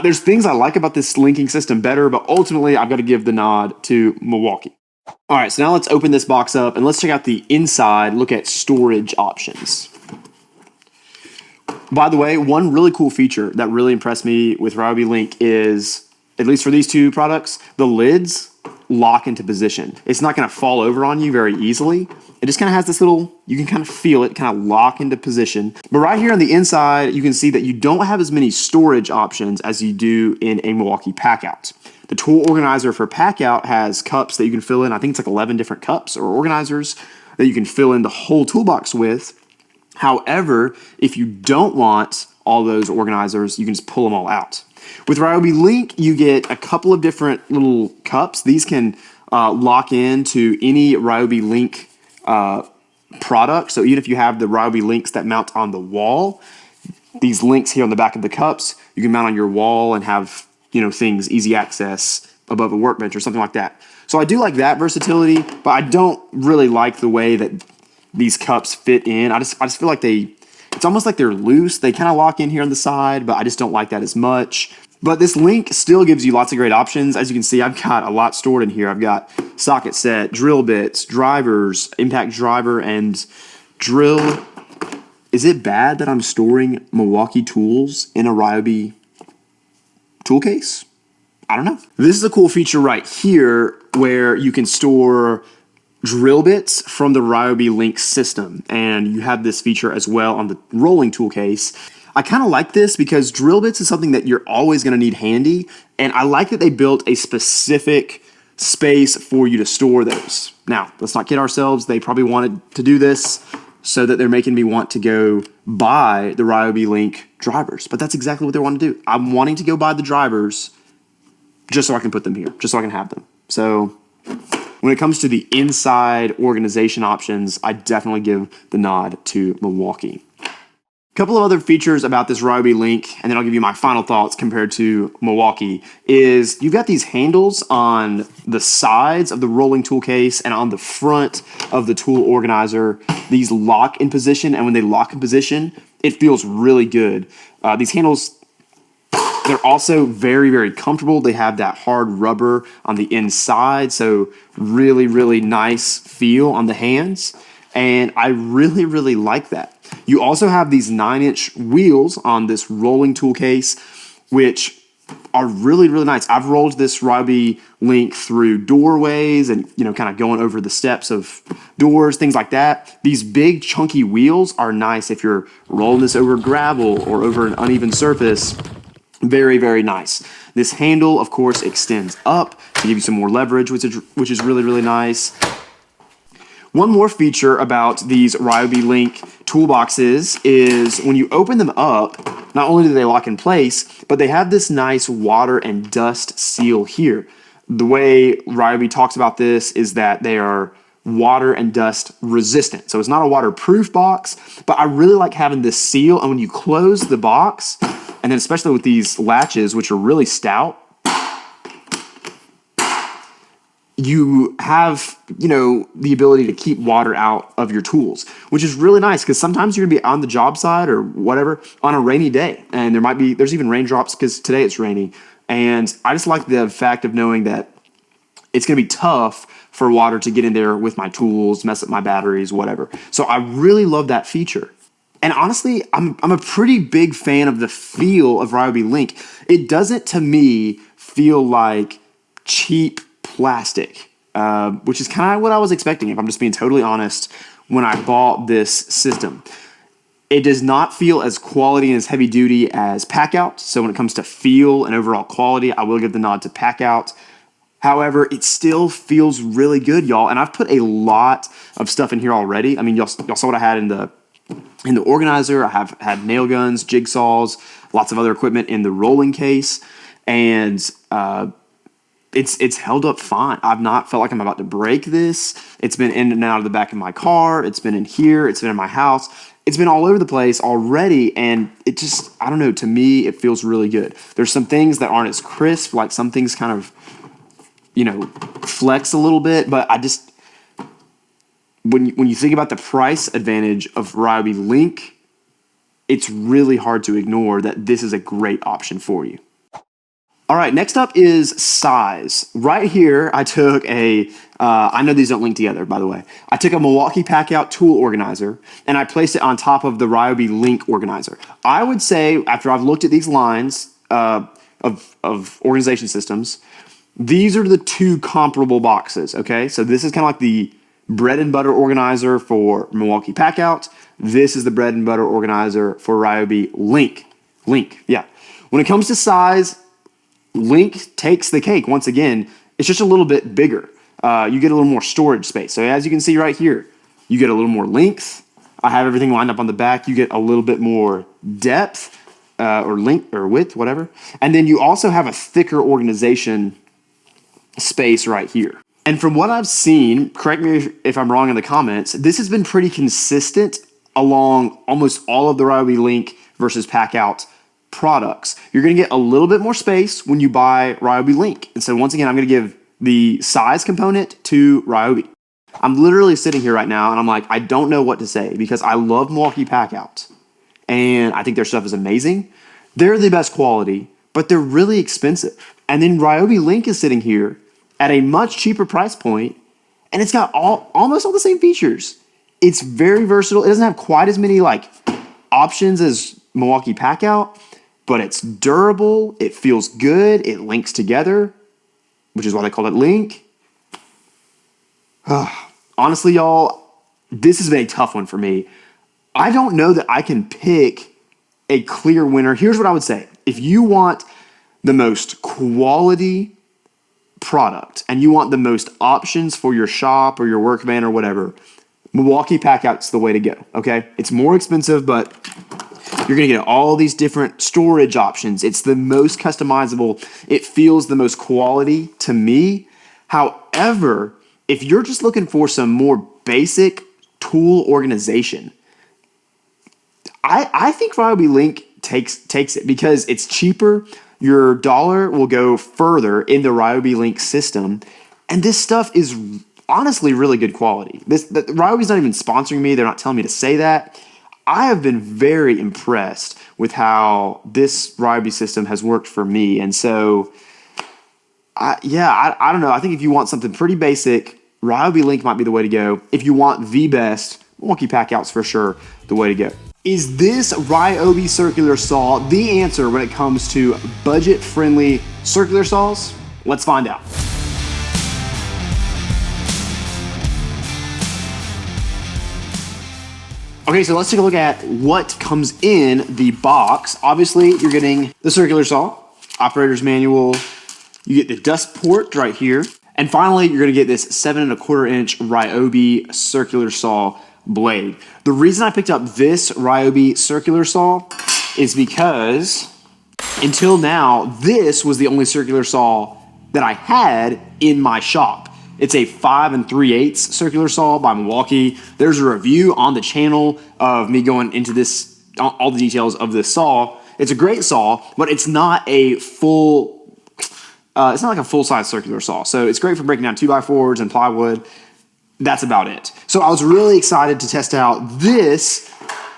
S1: There's things I like about this linking system better, but ultimately I've got to give the nod to Milwaukee. All right, so now let's open this box up and let's check out the inside, look at storage options. By the way, one really cool feature that really impressed me with Ryobi Link is, at least for these two products, the lids lock into position. It's not going to fall over on you very easily. It just kind of has this little, you can kind of feel it kind of lock into position. But right here on the inside, you can see that you don't have as many storage options as you do in a Milwaukee Packout. The tool organizer for Packout has cups that you can fill in. I think it's like 11 different cups or organizers that you can fill in the whole toolbox with. However, if you don't want all those organizers, you can just pull them all out. With Ryobi Link, you get a couple of different little cups. These can lock into any Ryobi Link product. So even if you have the Ryobi Links that mount on the wall, these links here on the back of the cups, you can mount on your wall and have, you know, things easy access above a workbench or something like that. So I do like that versatility, but I don't really like the way that these cups fit in. I just feel like it's almost like they're loose. They kind of lock in here on the side, but I just don't like that as much. But this Link still gives you lots of great options. As you can see, I've got a lot stored in here. I've got socket set, drill bits, drivers, impact driver, and drill. Is it bad that I'm storing Milwaukee tools in a Ryobi tool case? I don't know. This is a cool feature right here where you can store drill bits from the Ryobi Link system, and you have this feature as well on the rolling tool case. I kind of like this because drill bits is something that you're always going to need handy, and I like that they built a specific space for you to store those. Now, let's not kid ourselves. They probably wanted to do this so that they're making me want to go buy the Ryobi Link drivers, but that's exactly what they want to do. I'm wanting to go buy the drivers just so I can put them here, just so I can have them. So when it comes to the inside organization options, I definitely give the nod to Milwaukee. A couple of other features about this Ryobi Link, and then I'll give you my final thoughts compared to Milwaukee, is you've got these handles on the sides of the rolling tool case and on the front of the tool organizer. These lock in position, and when they lock in position, it feels really good. These handles They're also very, very comfortable. They have that hard rubber on the inside, so really, really nice feel on the hands. And I really, really like that. You also have these 9-inch wheels on this rolling tool case, which are really, really nice. I've rolled this Ryobi Link through doorways and, kind of going over the steps of doors, things like that. These big chunky wheels are nice if you're rolling this over gravel or over an uneven surface. Very, very nice. This handle, of course, extends up to give you some more leverage, which is really, really nice. One more feature about these Ryobi Link toolboxes is when you open them up, not only do they lock in place, but they have this nice water and dust seal here. The way Ryobi talks about this is that they are water and dust resistant. So it's not a waterproof box, but I really like having this seal. And when you close the box, and then especially with these latches, which are really stout, you have, the ability to keep water out of your tools, which is really nice because sometimes you're gonna be on the job site or whatever on a rainy day, and there's even raindrops because today it's rainy. And I just like the fact of knowing that it's gonna be tough for water to get in there with my tools, mess up my batteries, whatever. So I really love that feature. And honestly, I'm a pretty big fan of the feel of Ryobi Link. It doesn't, to me, feel like cheap plastic, which is kind of what I was expecting, if I'm just being totally honest, when I bought this system. It does not feel as quality and as heavy duty as Packout. So when it comes to feel and overall quality, I will give the nod to Packout. However, it still feels really good, y'all. And I've put a lot of stuff in here already. I mean, y'all saw what I had in the organizer. I have had nail guns, jigsaws, lots of other equipment in the rolling case, and it's held up fine. I've not felt like I'm about to break this. It's been in and out of the back of my car. It's been in here. It's been in my house. It's been all over the place already, and it just, I don't know, to me, it feels really good. There's some things that aren't as crisp, like some things kind of, flex a little bit, but I just, when you think about the price advantage of Ryobi Link, it's really hard to ignore that this is a great option for you. All right, next up is size. Right here, I took I know these don't link together, by the way. I took a Milwaukee Packout tool organizer, and I placed it on top of the Ryobi Link organizer. I would say, after I've looked at these lines of organization systems, these are the two comparable boxes, okay? So this is kind of like the bread and butter organizer for Milwaukee Packout. This is the bread and butter organizer for Ryobi Link. Yeah. When it comes to size, Link takes the cake. Once again, it's just a little bit bigger. You get a little more storage space. So as you can see right here, you get a little more length. I have everything lined up on the back. You get a little bit more depth or length or width, whatever. And then you also have a thicker organization space right here. And from what I've seen, correct me if I'm wrong in the comments, this has been pretty consistent along almost all of the Ryobi Link versus Packout products. You're going to get a little bit more space when you buy Ryobi Link. And so once again, I'm going to give the size component to Ryobi. I'm literally sitting here right now and I'm like, I don't know what to say because I love Milwaukee Packout and I think their stuff is amazing. They're the best quality, but they're really expensive. And then Ryobi Link is sitting here at a much cheaper price point, and it's got almost all the same features. It's very versatile. It doesn't have quite as many options as Milwaukee Packout, but it's durable. It feels good. It links together, which is why they call it Link. Honestly, y'all, this has been a tough one for me. I don't know that I can pick a clear winner. Here's what I would say. If you want the most quality product and you want the most options for your shop or your work van or whatever, Milwaukee Packout's the way to go, okay? It's more expensive, but you're gonna get all these different storage options. It's the most customizable. It feels the most quality to me. However, if you're just looking for some more basic tool organization, I think Ryobi Link takes it because it's cheaper. Your dollar will go further in the Ryobi Link system, and this stuff is honestly really good quality. Ryobi's not even sponsoring me. They're not telling me to say that. I have been very impressed with how this Ryobi system has worked for me. And so, I don't know. I think if you want something pretty basic, Ryobi Link might be the way to go. If you want the best, Milwaukee Packout's for sure the way to go. Is this Ryobi circular saw the answer when it comes to budget-friendly circular saws? Let's find out. Okay, so let's take a look at what comes in the box. Obviously, you're getting the circular saw, operator's manual, you get the dust port right here, and finally, you're gonna get this 7¼ inch Ryobi circular saw blade. The reason I picked up this Ryobi circular saw is because until now, this was the only circular saw that I had in my shop. It's a 5 3/8 circular saw by Milwaukee. There's a review on the channel of me going into this, all the details of this saw. It's a great saw, but it's not a full, it's not like a full-size circular saw. So it's great for breaking down 2x4s and plywood. That's about it. So I was really excited to test out this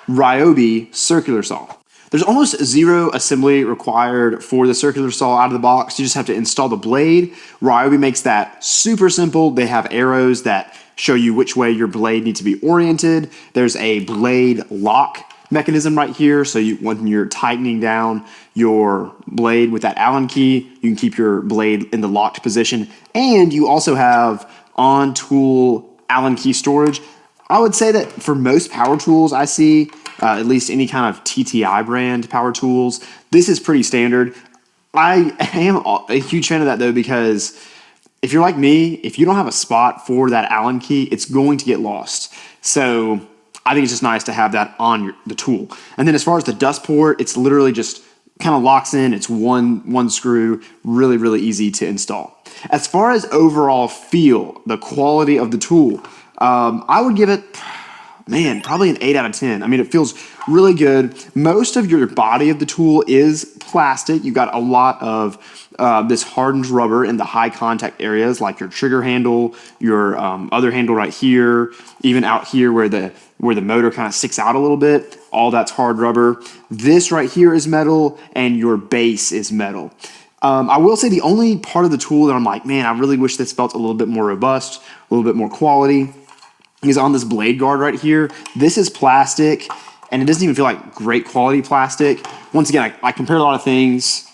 S1: Ryobi circular saw. There's almost zero assembly required for the circular saw out of the box. You just have to install the blade. Ryobi makes that super simple. They have arrows that show you which way your blade needs to be oriented. There's a blade lock mechanism right here. So when you're tightening down your blade with that Allen key, you can keep your blade in the locked position. And you also have on-tool Allen key storage. I would say that for most power tools I see, at least any kind of TTI brand power tools, this is pretty standard. I am a huge fan of that though, because if you're like me, if you don't have a spot for that Allen key, it's going to get lost. So I think it's just nice to have that on the tool. And then as far as the dust port, it's literally just kind of locks in. It's one screw, really, really easy to install. As far as overall feel, the quality of the tool, I would give it, man, probably an 8 out of 10. I mean, it feels really good. Most of your body of the tool is plastic. You've got a lot of this hardened rubber in the high contact areas, like your trigger handle, your other handle right here, even out here where the motor kind of sticks out a little bit. All that's hard rubber. This right here is metal, and your base is metal. I will say the only part of the tool that I'm like, man, I really wish this felt a little bit more robust, a little bit more quality, is on this blade guard right here. This is plastic, and it doesn't even feel like great quality plastic. Once again, I compared a lot of things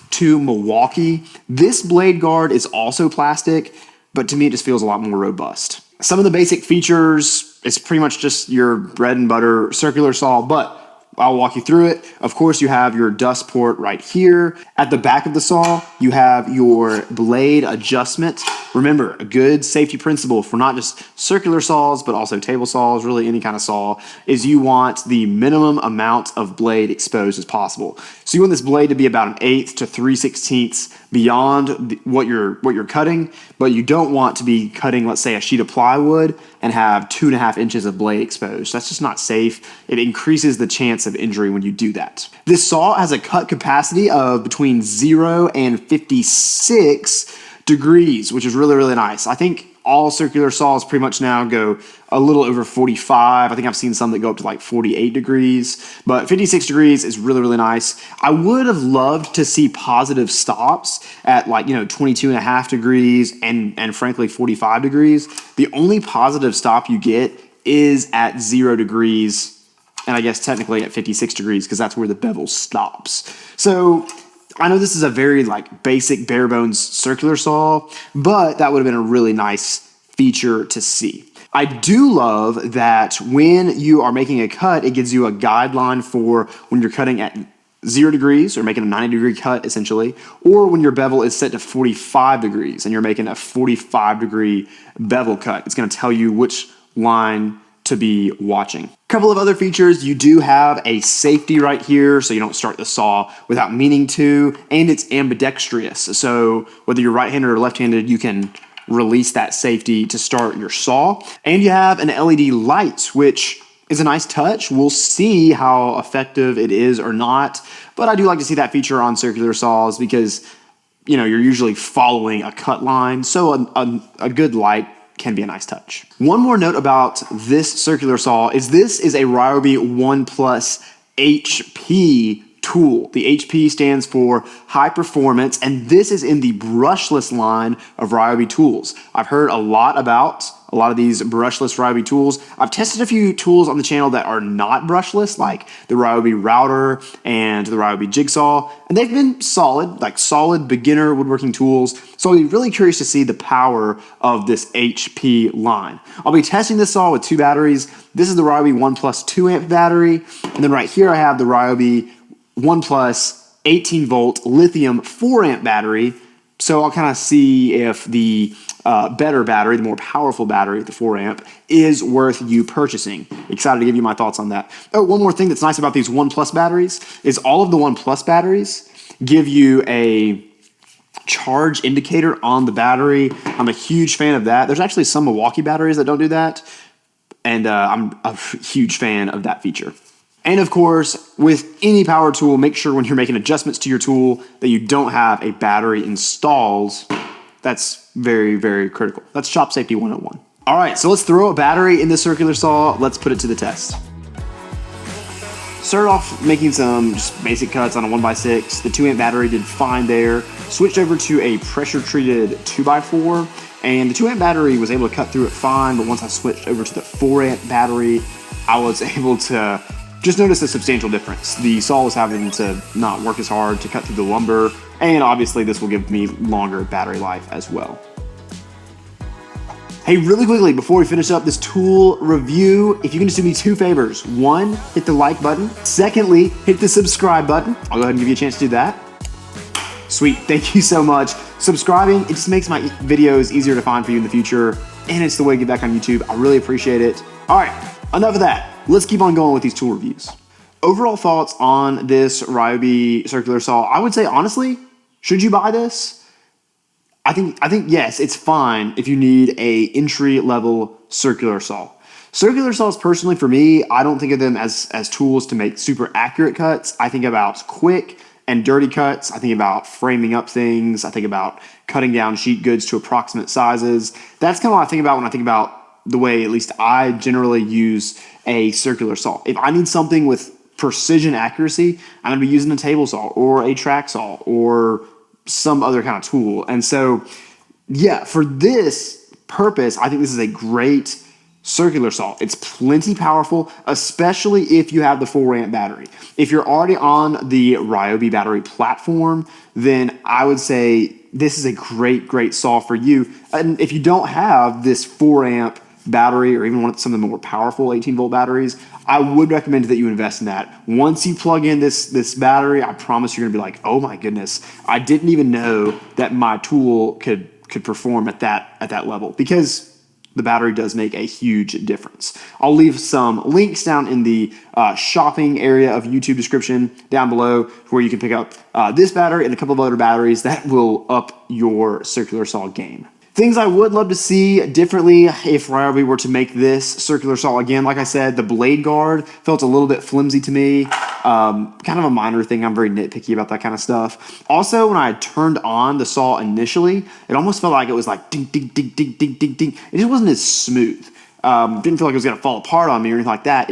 S1: to Milwaukee. This blade guard is also plastic, but to me it just feels a lot more robust. Some of the basic features, it's pretty much just your bread and butter circular saw, but I'll walk you through it. Of course, you have your dust port right here. At the back of the saw, you have your blade adjustment. Remember, a good safety principle for not just circular saws, but also table saws, really any kind of saw, is you want the minimum amount of blade exposed as possible. So you want this blade to be about 1/8 to 3/16 beyond what you're cutting, but you don't want to be cutting, let's say, a sheet of plywood and have 2.5 inches of blade exposed. That's just not safe. It increases the chance of injury when you do that. This saw has a cut capacity of between 0 and 56 degrees, which is really, really nice. I think all circular saws pretty much now go a little over 45. I think I've seen some that go up to like 48 degrees, but 56 degrees is really, really nice. I would have loved to see positive stops at 22.5 degrees and frankly 45 degrees. The only positive stop you get is at 0 degrees, and I guess technically at 56 degrees because that's where the bevel stops. So I know this is a very basic bare bones circular saw, but that would have been a really nice feature to see. I do love that when you are making a cut, it gives you a guideline for when you're cutting at 0 degrees or making a 90-degree cut essentially, or when your bevel is set to 45 degrees and you're making a 45-degree bevel cut. It's going to tell you which line to be watching. A couple of other features, you do have a safety right here so you don't start the saw without meaning to, and it's ambidextrous. So whether you're right-handed or left-handed, you can release that safety to start your saw. And you have an LED light, which is a nice touch. We'll see how effective it is or not, but I do like to see that feature on circular saws because you're usually following a cut line, so a good light can be a nice touch. One more note about this circular saw is this is a Ryobi One Plus HP tool. The HP stands for high performance, and this is in the brushless line of Ryobi tools. I've heard a lot about a lot of these brushless Ryobi tools. I've tested a few tools on the channel that are not brushless, like the Ryobi router and the Ryobi Jigsaw, and they've been solid, like solid beginner woodworking tools. So I'll be really curious to see the power of this HP line. I'll be testing this saw with 2 batteries. This is the Ryobi One Plus 2 amp battery, and then right here I have the Ryobi One Plus 18 volt lithium 4 amp battery. So I'll kind of see if the better battery, the more powerful battery, the 4 amp, is worth you purchasing. Excited to give you my thoughts on that. Oh, one more thing that's nice about these One Plus batteries is all of the One Plus batteries give you a charge indicator on the battery. I'm a huge fan of that. There's actually some Milwaukee batteries that don't do that, and I'm a huge fan of that feature. And of course, with any power tool, make sure when you're making adjustments to your tool that you don't have a battery installed. That's very, very critical. That's shop safety 101. All right, so let's throw a battery in the circular saw. Let's put it to the test. Started off making some just basic cuts on a 1x6. The 2 amp battery did fine there. Switched over to a pressure treated 2x4, and the 2 amp battery was able to cut through it fine, but once I switched over to the 4 amp battery, I was able to just notice a substantial difference. The saw was having to not work as hard to cut through the lumber, and obviously this will give me longer battery life as well. Hey, really quickly, before we finish up this tool review, if you can just do me 2 favors. 1, hit the like button. Secondly, hit the subscribe button. I'll go ahead and give you a chance to do that. Sweet, thank you so much. Subscribing, it just makes my videos easier to find for you in the future, and it's the way to get back on YouTube. I really appreciate it. All right, enough of that. Let's keep on going with these tool reviews. Overall thoughts on this Ryobi circular saw. I would say, honestly, should you buy this? I think yes, it's fine if you need a entry-level circular saw. Circular saws, personally, for me, I don't think of them as tools to make super accurate cuts. I think about quick and dirty cuts. I think about framing up things. I think about cutting down sheet goods to approximate sizes. That's kind of what I think about when I think about the way, at least I generally use a circular saw. If I need something with precision accuracy, I'm going to be using a table saw or a track saw or some other kind of tool. And so, yeah, for this purpose, I think this is a great circular saw. It's plenty powerful, especially if you have the 4 amp battery. If you're already on the Ryobi battery platform, then I would say this is a great saw for you. And if you don't have this 4 amp battery or even want some of the more powerful 18 volt batteries, I would recommend that you invest in that. Once you plug in this battery, I promise you're gonna be like, oh my goodness, I didn't even know that my tool could perform at that level, because the battery does make a huge difference. I'll leave some links down in the shopping area of YouTube description down below where you can pick up this battery and a couple of other batteries that will up your circular saw game. Things I would love to see differently if Ryobi were to make this circular saw again. Like I said, the blade guard felt a little bit flimsy to me. Kind of a minor thing. I'm very nitpicky about that kind of stuff. Also, when I turned on the saw initially, it almost felt like it was like ding, ding, ding, ding, ding, ding, ding. It just wasn't as smooth. Didn't feel like it was gonna fall apart on me or anything like that.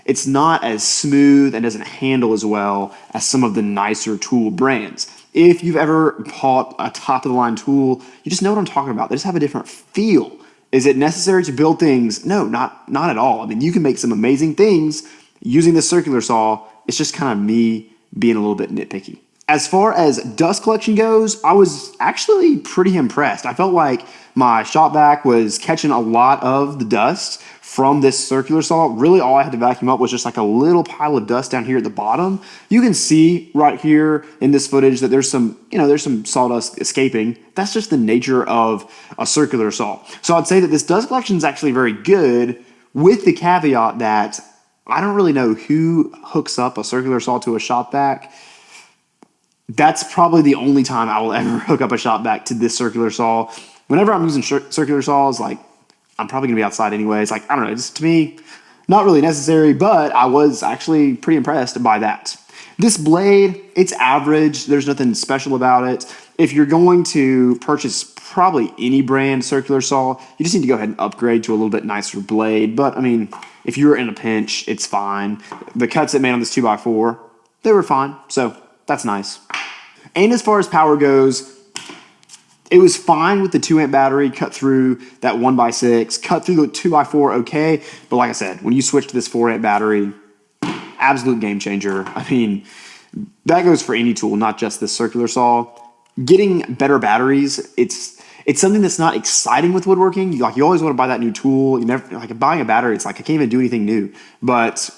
S1: It's not as smooth and doesn't handle as well as some of the nicer tool brands. If you've ever bought a top-of-the-line tool, you just know what I'm talking about. They just have a different feel. Is it necessary to build things? No, not at all. I mean, you can make some amazing things using this circular saw. It's just kind of me being a little bit nitpicky. As far as dust collection goes, I was actually pretty impressed. I felt like my shop vac was catching a lot of the dust from this circular saw. Really, all I had to vacuum up was just like a little pile of dust down here at the bottom. You can see right here in this footage that there's some sawdust escaping. That's just the nature of a circular saw. So I'd say that this dust collection is actually very good, with the caveat that I don't really know who hooks up a circular saw to a shop vac. That's probably the only time I will ever hook up a shop vac to this circular saw. Whenever I'm using circular saws, like, I'm probably gonna be outside anyways. Like, I don't know, just to me, not really necessary, but I was actually pretty impressed by that. This blade, it's average. There's nothing special about it. If you're going to purchase probably any brand circular saw. You just need to go ahead and upgrade to a little bit nicer blade. But I mean, if you're in a pinch, it's fine. The cuts it made on this 2x4, they were fine. So that's nice. And as far as power goes, it was fine with the 2 amp battery, cut through that 1x6, cut through the 2x4, okay. But like I said, when you switch to this 4 amp battery, absolute game changer. I mean, that goes for any tool, not just this circular saw. Getting better batteries, it's something that's not exciting with woodworking. You always want to buy that new tool. You never like buying a battery. It's like I can't even do anything new. But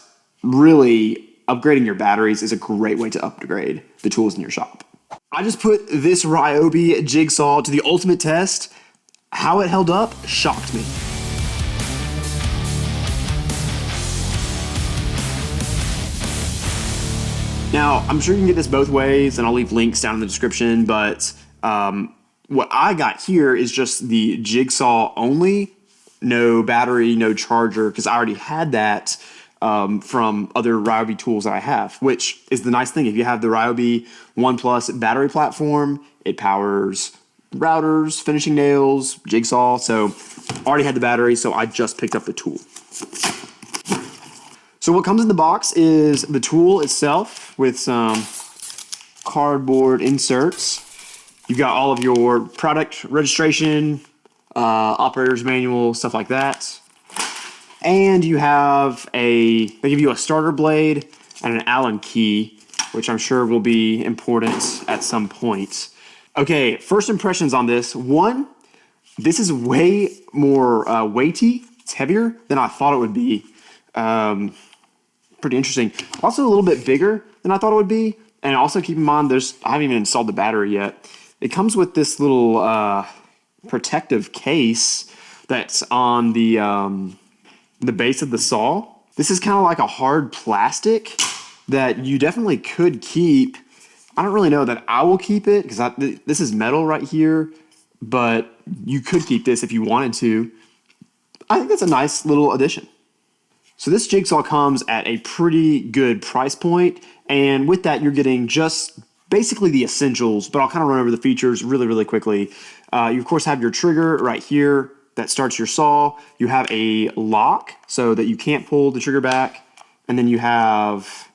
S1: really, upgrading your batteries is a great way to upgrade the tools in your shop. I just put this Ryobi Jigsaw to the ultimate test. How it held up shocked me. Now, I'm sure you can get this both ways, and I'll leave links down in the description, but what I got here is just the Jigsaw only, no battery, no charger, because I already had that from other Ryobi tools that I have, which is the nice thing. If you have the Ryobi One Plus battery platform, it powers routers, finishing nails, Jigsaw, so already had the battery, so I just picked up the tool. So what comes in the box is the tool itself with some cardboard inserts. You've got all of your product registration, operator's manual, stuff like that. And you have they give you a starter blade and an Allen key, which I'm sure will be important at some point. Okay, first impressions on this. One, this is way more weighty. It's heavier than I thought it would be. Pretty interesting. Also a little bit bigger than I thought it would be. And also keep in mind, I haven't even installed the battery yet. It comes with this little protective case that's on the base of the saw. This is kind of like a hard plastic that you definitely could keep. I don't really know that I will keep it because this is metal right here, but you could keep this if you wanted to. I think that's a nice little addition. So this Jigsaw comes at a pretty good price point, and with that you're getting just basically the essentials, but I'll kind of run over the features really, really quickly. You of course have your trigger right here that starts your saw. You have a lock so that you can't pull the trigger back, and then you have,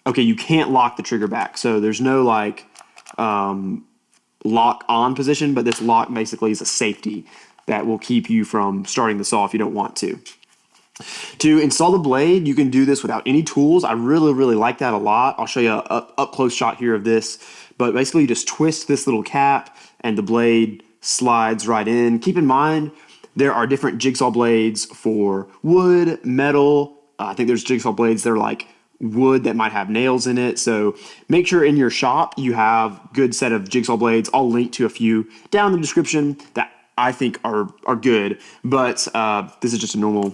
S1: okay, you can't lock the trigger back, so there's no like lock on position, but this lock basically is a safety that will keep you from starting the saw if you don't want to. To install the blade, you can do this without any tools. I really, really like that a lot. I'll show you an up-close shot here of this. But basically, you just twist this little cap, and the blade slides right in. Keep in mind, there are different Jigsaw blades for wood, metal. I think there's Jigsaw blades that are like wood that might have nails in it. So make sure in your shop you have a good set of Jigsaw blades. I'll link to a few down in the description that I think are good. But this is just a normal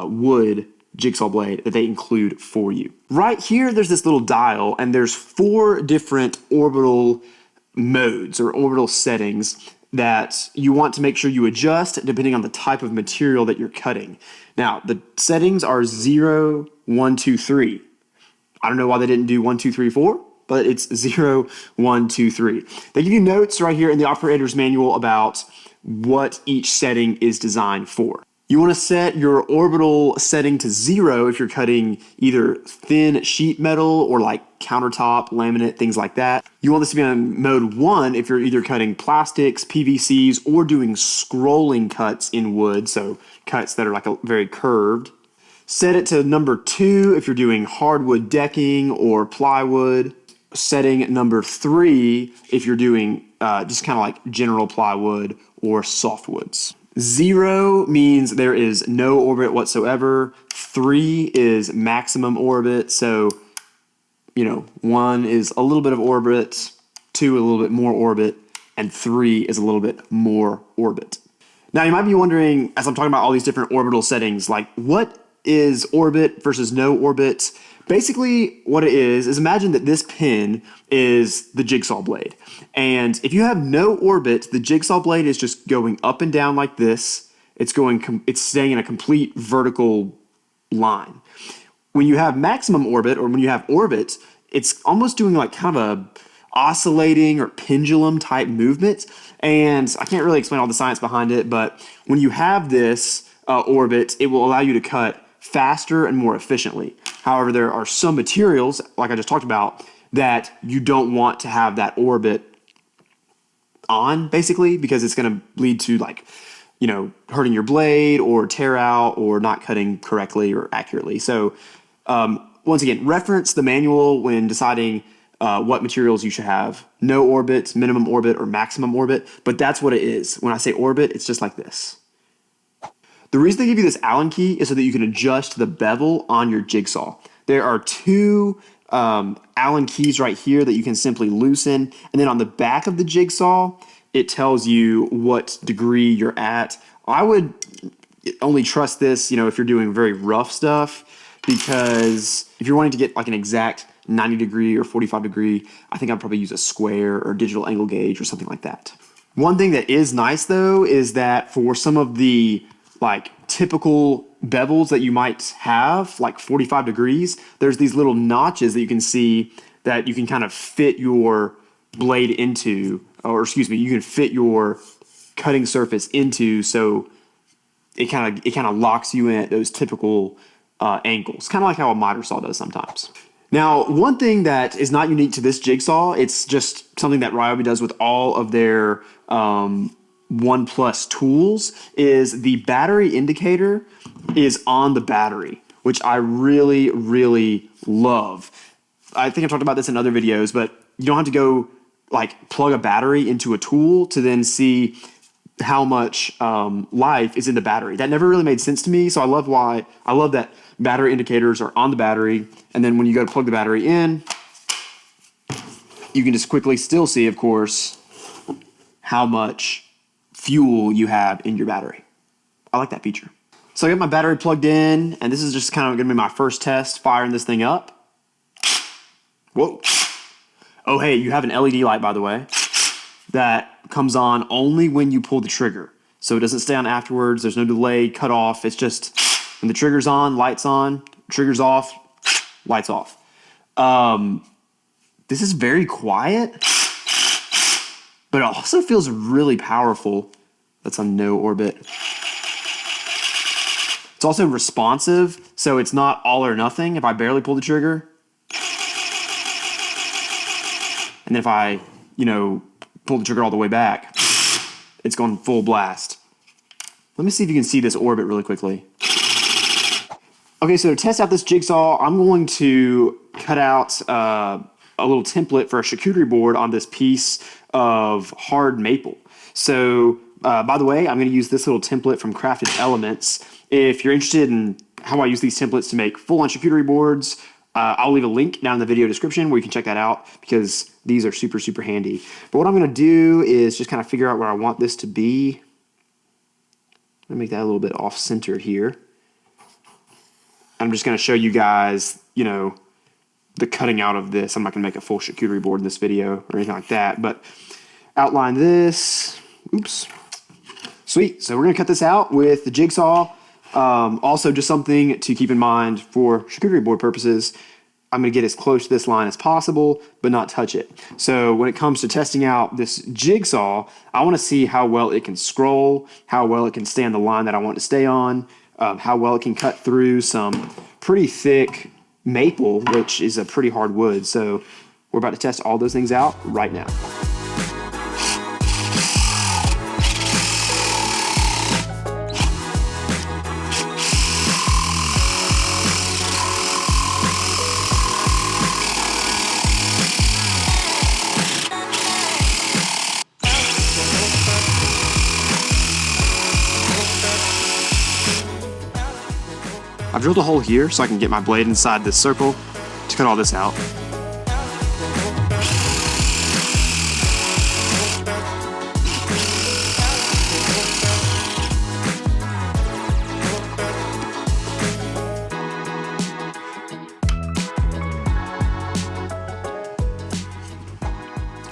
S1: wood Jigsaw blade that they include for you. Right here, there's this little dial, and there's 4 different orbital modes or orbital settings that you want to make sure you adjust depending on the type of material that you're cutting. Now, the settings are 0, 1, 2, 3. I don't know why they didn't do 1, 2, 3, 4, but it's 0, 1, 2, 3. They give you notes right here in the operator's manual about what each setting is designed for. You want to set your orbital setting to 0 if you're cutting either thin sheet metal or like countertop, laminate, things like that. You want this to be on mode 1 if you're either cutting plastics, PVCs, or doing scrolling cuts in wood, so cuts that are like very curved. Set it to number 2 if you're doing hardwood decking or plywood. Setting number 3 if you're doing just kind of like general plywood or softwoods. 0 means there is no orbit whatsoever. 3 is maximum orbit. So, 1 is a little bit of orbit, 2 a little bit more orbit, and 3 is a little bit more orbit. Now, you might be wondering, as I'm talking about all these different orbital settings, like what is orbit versus no orbit? Basically, what it is imagine that this pin is the Jigsaw blade. And if you have no orbit, the Jigsaw blade is just going up and down like this. It's staying in a complete vertical line. When you have maximum orbit, or when you have orbit, it's almost doing like kind of oscillating or pendulum type movement. And I can't really explain all the science behind it, but when you have this orbit, it will allow you to cut faster and more efficiently. However, there are some materials, like I just talked about, that you don't want to have that orbit on, basically, because it's going to lead to, like, you know, hurting your blade or tear out or not cutting correctly or accurately. So once again, reference the manual when deciding what materials you should have. No orbit, minimum orbit, or maximum orbit, but that's what it is. When I say orbit, it's just like this. The reason they give you this Allen key is so that you can adjust the bevel on your jigsaw. There are two Allen keys right here that you can simply loosen, and then on the back of the jigsaw, it tells you what degree you're at. I would only trust this, you know, if you're doing very rough stuff, because if you're wanting to get like an exact 90 degree or 45 degree, I think I'd probably use a square or digital angle gauge or something like that. One thing that is nice though is that for some of the like typical bevels that you might have, like 45 degrees, there's these little notches that you can see that you can kind of fit your blade into, or excuse me, you can fit your cutting surface into, so it kind of locks you in at those typical angles, kind of like how a miter saw does sometimes. Now, one thing that is not unique to this jigsaw, it's just something that Ryobi does with all of their One Plus tools, is the battery indicator is on the battery, which I really, really love. I think I've talked about this in other videos, but you don't have to go like plug a battery into a tool to then see how much life is in the battery. That never really made sense to me, so I love that battery indicators are on the battery, and then when you go to plug the battery in, you can just quickly still see, of course, how much fuel you have in your battery. I like that feature. So I got my battery plugged in, and this is just kind of going to be my first test firing this thing up. Whoa. Oh, hey, you have an LED light, by the way, that comes on only when you pull the trigger. So it doesn't stay on afterwards. There's no delay, cut off. It's just when the trigger's on, lights on, trigger's off, lights off. This is very quiet, but it also feels really powerful. That's on no orbit. It's also responsive, so it's not all or nothing. If I barely pull the trigger, and then if I, you know, pull the trigger all the way back, it's going full blast. Let me see if you can see this orbit really quickly. Okay, so to test out this jigsaw, I'm going to cut out a little template for a charcuterie board on this piece of hard maple. So, by the way, I'm going to use this little template from Crafted Elements. If you're interested in how I use these templates to make full-on charcuterie boards, I'll leave a link down in the video description where you can check that out, because these are super, super handy. But what I'm going to do is just kind of figure out where I want this to be. I'm going to make that a little bit off-center here. I'm just going to show you guys, you know, the cutting out of this. I'm not going to make a full charcuterie board in this video or anything like that, but outline this. Oops. Sweet. So we're going to cut this out with the jigsaw. Also, just something to keep in mind for charcuterie board purposes, I'm going to get as close to this line as possible, but not touch it. So when it comes to testing out this jigsaw, I want to see how well it can scroll, how well it can stay on the line that I want to stay on, how well it can cut through some pretty thick maple, which is a pretty hard wood. So we're about to test all those things out right now. I've drilled a hole here so I can get my blade inside this circle to cut all this out.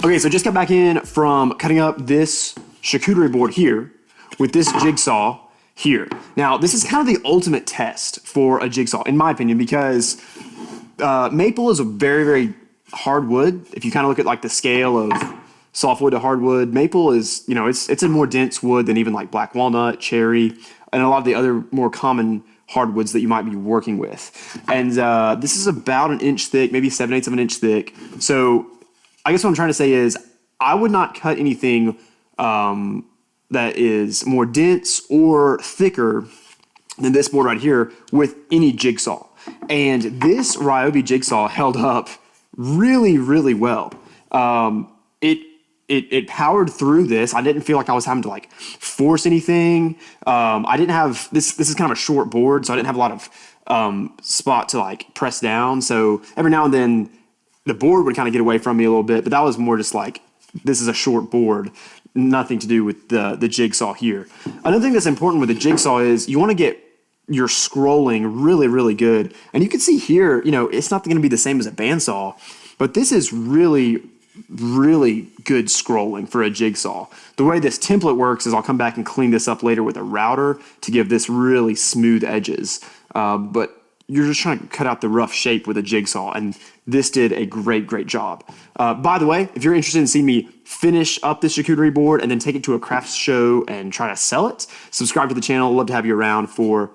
S1: Okay, so just got back in from cutting up this charcuterie board here with this jigsaw here. Now, this is kind of the ultimate test for a jigsaw, in my opinion, because maple is a very, very hardwood. If you kind of look at like the scale of softwood to hardwood, maple is, you know, it's a more dense wood than even like black walnut, cherry, and a lot of the other more common hardwoods that you might be working with. And this is about an inch thick, maybe 7/8 of an inch thick. So I guess what I'm trying to say is I would not cut anything that is more dense or thicker than this board right here with any jigsaw. And this Ryobi jigsaw held up really, really well. It powered through this. I didn't feel like I was having to like force anything. I didn't have this. This is kind of a short board, so I didn't have a lot of spot to like press down. So every now and then the board would kind of get away from me a little bit, but that was more just like, this is a short board, nothing to do with the jigsaw here. Another thing that's important with the jigsaw is you want to get your scrolling really, really good. And you can see here, you know, it's not going to be the same as a bandsaw, but this is really, really good scrolling for a jigsaw. The way this template works is I'll come back and clean this up later with a router to give this really smooth edges. But you're just trying to cut out the rough shape with a jigsaw, and this did a great, great job. By the way, if you're interested in seeing me finish up this charcuterie board and then take it to a craft show and try to sell it, subscribe to the channel. I'd love to have you around for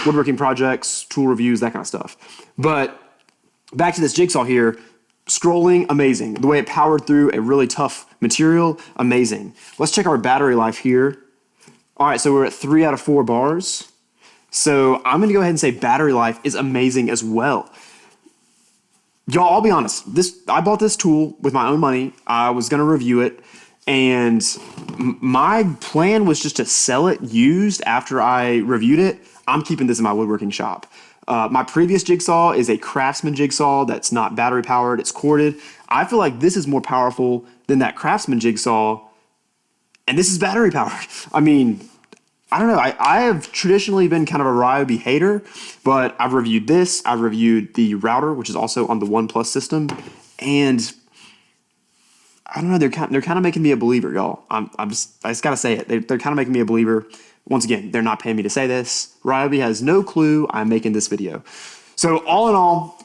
S1: woodworking projects, tool reviews, that kind of stuff. But back to this jigsaw here, scrolling, amazing. The way it powered through a really tough material, amazing. Let's check our battery life here. All right, so we're at 3 out of 4 bars. So I'm gonna go ahead and say battery life is amazing as well. Y'all, I'll be honest, I bought this tool with my own money. I was gonna review it, and my plan was just to sell it used after I reviewed it. I'm keeping this in my woodworking shop. My previous jigsaw is a Craftsman jigsaw that's not battery powered, it's corded. I feel like this is more powerful than that Craftsman jigsaw, and this is battery powered. I mean, I don't know, I have traditionally been kind of a Ryobi hater, but I've reviewed this, I've reviewed the router, which is also on the One Plus system, and I don't know, they're kind of making me a believer, y'all. I just gotta say it, they're kind of making me a believer. Once again, they're not paying me to say this. Ryobi has no clue I'm making this video. So all in all,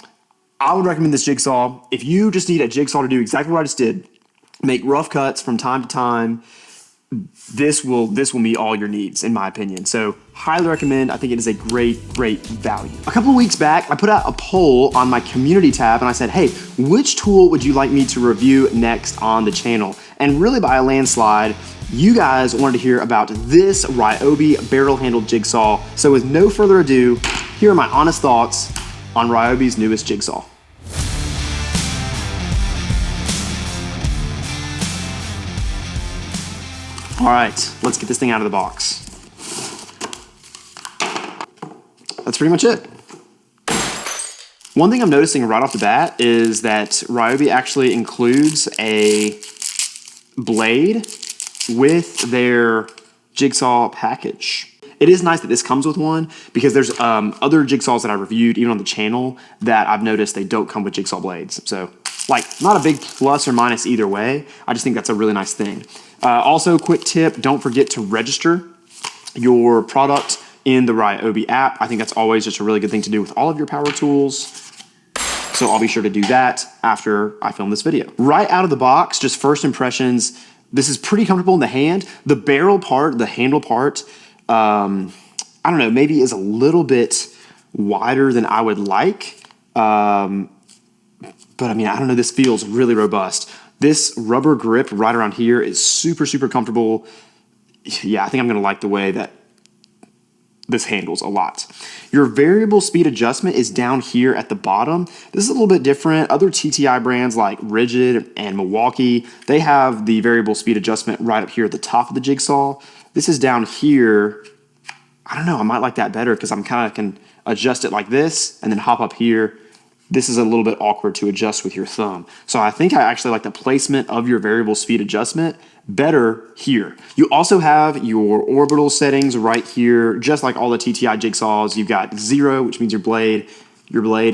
S1: I would recommend this jigsaw. If you just need a jigsaw to do exactly what I just did, make rough cuts from time to time, this will meet all your needs, in my opinion. So highly recommend. I think it is a great, great value. A couple of weeks back, I put out a poll on my community tab and I said, hey, which tool would you like me to review next on the channel? And really by a landslide, you guys wanted to hear about this Ryobi barrel handled jigsaw. So with no further ado, here are my honest thoughts on Ryobi's newest jigsaw. All right, let's get this thing out of the box. That's pretty much it. One thing I'm noticing right off the bat is that Ryobi actually includes a blade with their jigsaw package. It is nice that this comes with one because there's other jigsaws that I reviewed even on the channel that I've noticed they don't come with jigsaw blades. So like not a big plus or minus either way. I just think that's a really nice thing. Also, quick tip, don't forget to register your product in the Ryobi app. I think that's always just a really good thing to do with all of your power tools. So I'll be sure to do that after I film this video. Right out of the box, just first impressions, this is pretty comfortable in the hand. The barrel part, the handle part, I don't know, maybe is a little bit wider than I would like. But I mean, I don't know, this feels really robust. This rubber grip right around here is super, super comfortable. Yeah, I think I'm gonna like the way that this handles a lot. Your variable speed adjustment is down here at the bottom. This is a little bit different. Other TTI brands like Rigid and Milwaukee, they have the variable speed adjustment right up here at the top of the jigsaw. This is down here. I don't know, I might like that better because I'm kind of can adjust it like this and then hop up here. This is a little bit awkward to adjust with your thumb. So I think I actually like the placement of your variable speed adjustment better here. You also have your orbital settings right here. Just like all the TTI jigsaws, you've got 0, which means your blade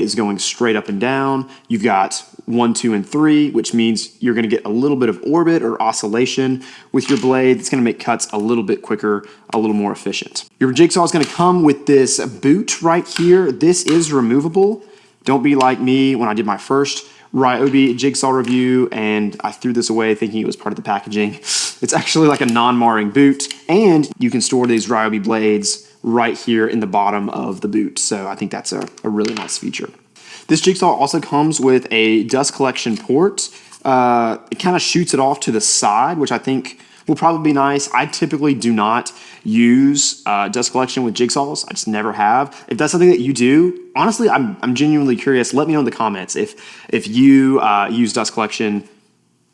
S1: is going straight up and down. You've got 1, 2, and 3, which means you're gonna get a little bit of orbit or oscillation with your blade. It's gonna make cuts a little bit quicker, a little more efficient. Your jigsaw is gonna come with this boot right here. This is removable. Don't be like me when I did my first Ryobi Jigsaw review, and I threw this away thinking it was part of the packaging. It's actually like a non-marring boot, and you can store these Ryobi blades right here in the bottom of the boot. So I think that's a really nice feature. This Jigsaw also comes with a dust collection port. It kind of shoots it off to the side, which I think will probably be nice. I typically do not use dust collection with Jigsaws. I just never have. If that's something that you do, honestly, I'm genuinely curious. Let me know in the comments if you use dust collection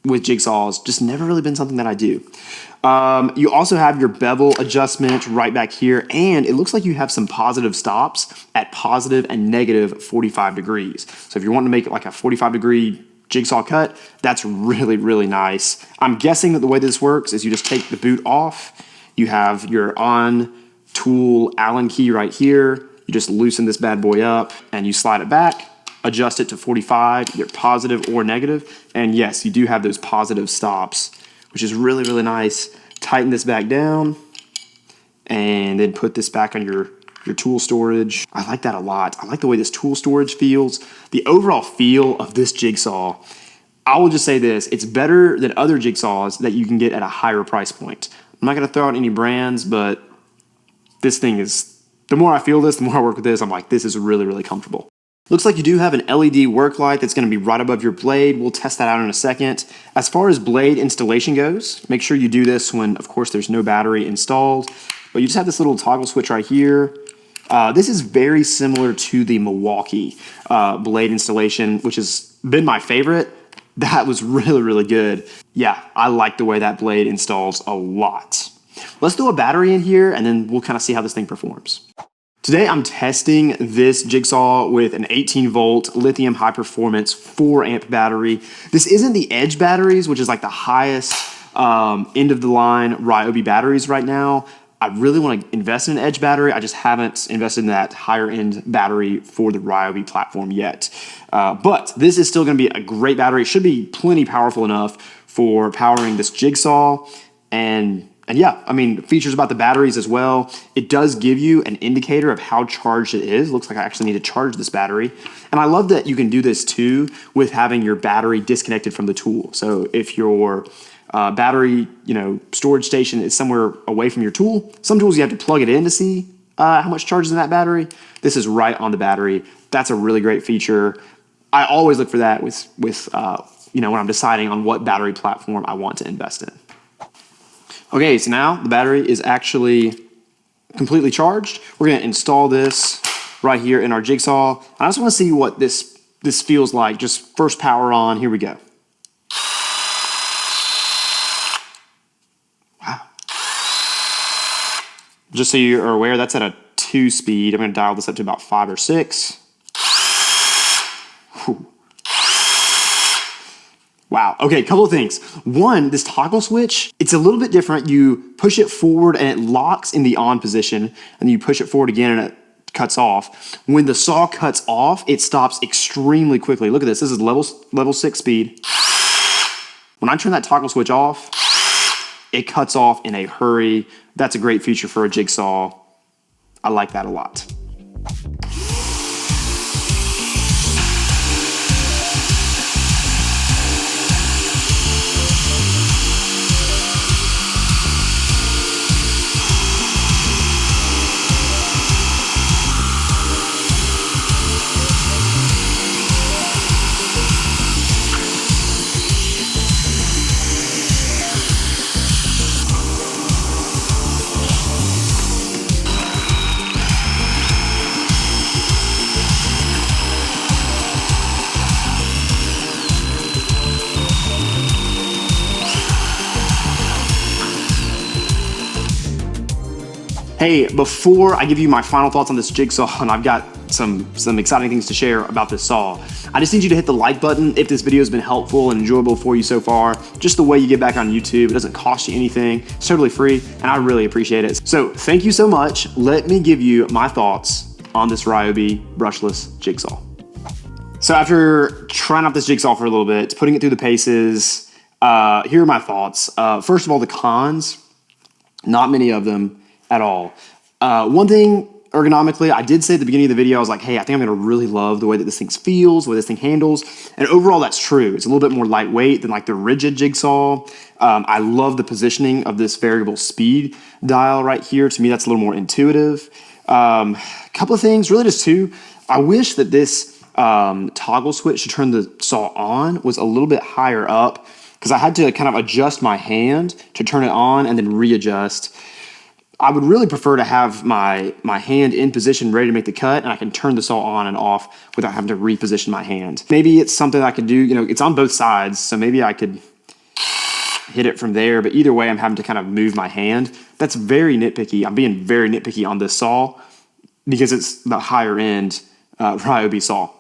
S1: with Jigsaws. Just never really been something that I do. You also have your bevel adjustment right back here, and it looks like you have some positive stops at positive and negative 45 degrees. So if you're wanting to make it like a 45-degree Jigsaw cut, that's really, really nice. I'm guessing that the way this works is you just take the boot off, you have your on tool Allen key right here, you just loosen this bad boy up and you slide it back, adjust it to 45, either positive or negative, and yes, you do have those positive stops, which is really, really nice. Tighten this back down and then put this back on your tool storage. I like that a lot. I like the way this tool storage feels. The overall feel of this Jigsaw, I will just say this, it's better than other Jigsaws that you can get at a higher price point. I'm not gonna throw out any brands, but this thing is, the more I feel this, the more I work with this, I'm like, this is really, really comfortable. Looks like you do have an LED work light that's gonna be right above your blade. We'll test that out in a second. As far as blade installation goes, make sure you do this when, of course, there's no battery installed, but you just have this little toggle switch right here. This is very similar to the Milwaukee blade installation, which has been my favorite. That was really, really good. Yeah, I like the way that blade installs a lot. Let's throw a battery in here and then we'll kind of see how this thing performs. Today I'm testing this Jigsaw with an 18-volt lithium high-performance 4-amp battery. This isn't the Edge batteries, which is like the highest end-of-the-line Ryobi batteries right now. I really want to invest in an Edge battery. I just haven't invested in that higher end battery for the Ryobi platform yet. But this is still going to be a great battery. It should be plenty powerful enough for powering this Jigsaw. And yeah, I mean, features about the batteries as well. It does give you an indicator of how charged it is. Looks like I actually need to charge this battery. And I love that you can do this too with having your battery disconnected from the tool. So if your battery, storage station is somewhere away from your tool. Some tools you have to plug it in to see how much charge is in that battery. This is right on the battery. That's a really great feature. I always look for that with when I'm deciding on what battery platform I want to invest in. Okay, so now the battery is actually completely charged. We're going to install this right here in our Jigsaw. I just want to see what this feels like. Just first power on. Here we go. Just so you are aware, that's at a 2 speed. I'm going to dial this up to about 5 or 6. Whew. Wow. Okay, a couple of things. One, this toggle switch, it's a little bit different. You push it forward and it locks in the on position, and you push it forward again and it cuts off. When the saw cuts off, it stops extremely quickly. Look at this. This is level 6 speed. When I turn that toggle switch off, it cuts off in a hurry. That's a great feature for a Jigsaw. I like that a lot. Hey, before I give you my final thoughts on this Jigsaw, and I've got some exciting things to share about this saw, I just need you to hit the like button if this video has been helpful and enjoyable for you so far. Just the way you get back on YouTube. It doesn't cost you anything. It's totally free, and I really appreciate it. So thank you so much. Let me give you my thoughts on this Ryobi brushless Jigsaw. So after trying out this Jigsaw for a little bit, putting it through the paces, here are my thoughts. First of all, the cons, not many of them at all. One thing ergonomically. I did say at the beginning of the video, I was like, hey, I think I'm gonna really love the way that this thing feels, the way this thing handles. And overall, that's true. It's a little bit more lightweight than like the rigid Jigsaw. I love the positioning of this variable speed dial right here. To me, that's a little more intuitive. Couple of things, really just two. I wish that this toggle switch to turn the saw on was a little bit higher up, because I had to kind of adjust my hand to turn it on and then readjust. I would really prefer to have my hand in position ready to make the cut, and I can turn the saw on and off without having to reposition my hand. Maybe it's something I could do, you know, it's on both sides, so maybe I could hit it from there, but either way I'm having to kind of move my hand. That's very nitpicky. I'm being very nitpicky on this saw because it's the higher end Ryobi saw.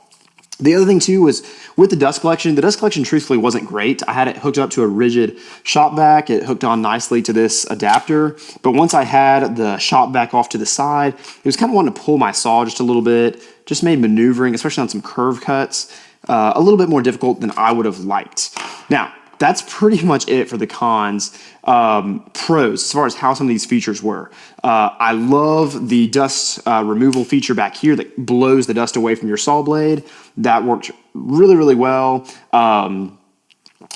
S1: The other thing too was with the dust collection truthfully wasn't great. I had it hooked up to a rigid shop vac. It hooked on nicely to this adapter. But once I had the shop vac off to the side, it was kind of wanting to pull my saw just a little bit. Just made maneuvering, especially on some curve cuts, a little bit more difficult than I would have liked. Now, that's pretty much it for the cons. Pros, as far as how some of these features were. I love the dust removal feature back here that blows the dust away from your saw blade. That worked really, really well. I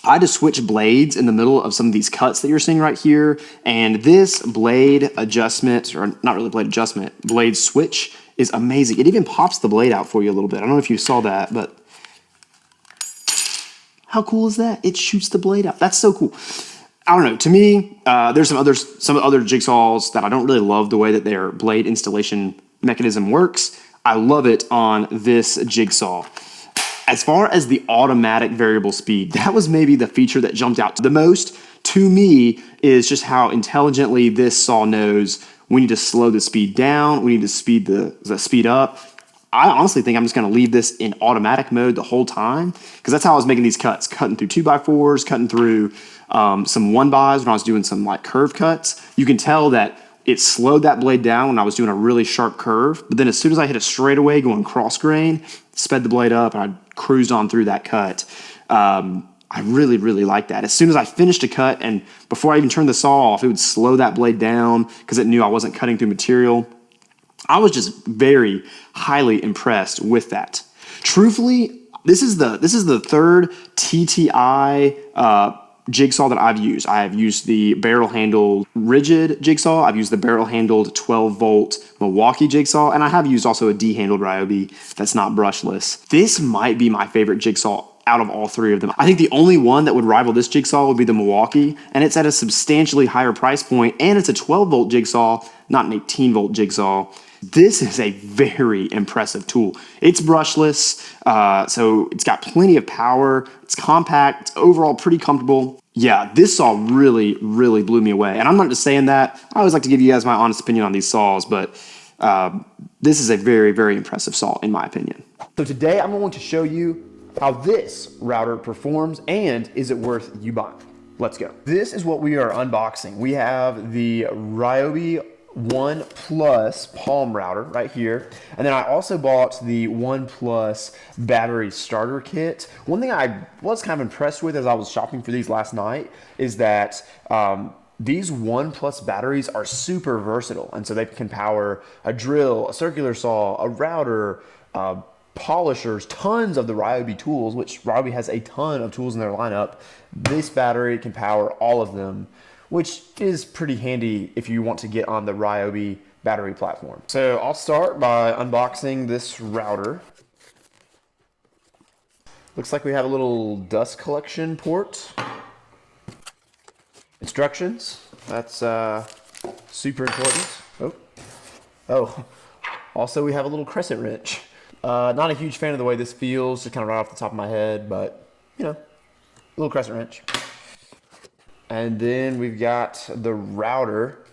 S1: had to switch blades in the middle of some of these cuts that you're seeing right here. And this blade adjustment, or not really blade adjustment, blade switch is amazing. It even pops the blade out for you a little bit. I don't know if you saw that, but how cool is that? It shoots the blade out. That's so cool. I don't know. To me, there's some other jigsaws that I don't really love the way that their blade installation mechanism works. I love it on this jigsaw. As far as the automatic variable speed, that was maybe the feature that jumped out the most to me, is just how intelligently this saw knows we need to slow the speed down, we need to speed the speed up. I honestly think I'm just going to leave this in automatic mode the whole time, because that's how I was making these cuts, cutting through 2x4s, cutting through some 1x when I was doing some like curve cuts. You can tell that it slowed that blade down when I was doing a really sharp curve, but then as soon as I hit a straightaway going cross grain, sped the blade up and I cruised on through that cut. I really, really like that. As soon as I finished a cut and before I even turned the saw off, it would slow that blade down because it knew I wasn't cutting through material. I was just very highly impressed with that. Truthfully, this is the third TTI jigsaw that I've used. I have used the barrel-handled rigid jigsaw. I've used the barrel-handled 12-volt Milwaukee jigsaw, and I have used also a D-handled Ryobi that's not brushless. This might be my favorite jigsaw out of all three of them. I think the only one that would rival this jigsaw would be the Milwaukee, and it's at a substantially higher price point, and it's a 12-volt jigsaw, not an 18-volt jigsaw. This is a very impressive tool. It's brushless, so it's got plenty of power. It's compact. It's overall pretty comfortable. Yeah, this saw really, really blew me away. And I'm not just saying that. I always like to give you guys my honest opinion on these saws, but this is a very, very impressive saw in my opinion. So today I'm going to show you how this router performs and is it worth you buying. Let's go. This is what we are unboxing. We have the Ryobi One Plus Palm router right here, and then I also bought the One Plus battery starter kit. One thing I was kind of impressed with as I was shopping for these last night is that these One Plus batteries are super versatile, and so they can power a drill, a circular saw, a router, polishers, tons of the Ryobi tools, which Ryobi has a ton of tools in their lineup. This battery can power all of them, which is pretty handy if you want to get on the Ryobi battery platform. So I'll start by unboxing this router. Looks like we have a little dust collection port. Instructions, that's super important. Oh, also we have a little crescent wrench. Not a huge fan of the way this feels, just kind of right off the top of my head, but you know, a little crescent wrench. And then we've got the router.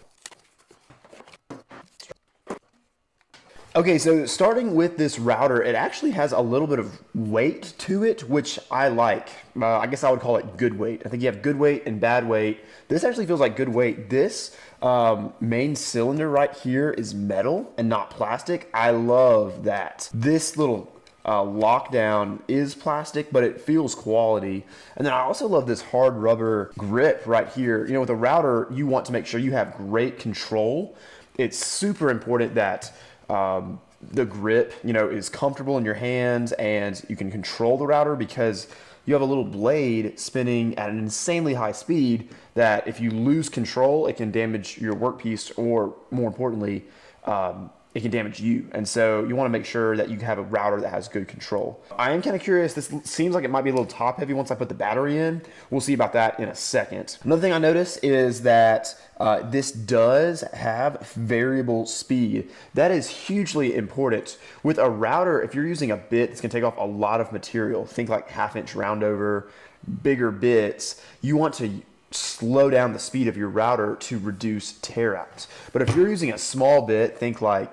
S1: Okay, so starting with this router, it actually has a little bit of weight to it, which I like. I guess I would call it good weight. I think you have good weight and bad weight. This actually feels like good weight. This main cylinder right here is metal and not plastic. I love that. This little lockdown is plastic, but it feels quality. And then I also love this hard rubber grip right here. You know, with a router, you want to make sure you have great control. It's super important that
S2: the grip, you know, is comfortable in your hands, and you can control the router because you have a little blade spinning at an insanely high speed that if you lose control, it can damage your workpiece, or more importantly, it can damage you. And so you want to make sure that you have a router that has good control. I am kind of curious. This seems like it might be a little top heavy once I put the battery in. We'll see about that in a second. Another thing I noticed is that this does have variable speed. That is hugely important. With a router, if you're using a bit that's going to take off a lot of material, think like 1/2 inch roundover, bigger bits, you want to slow down the speed of your router to reduce tear outs. But if you're using a small bit, think like,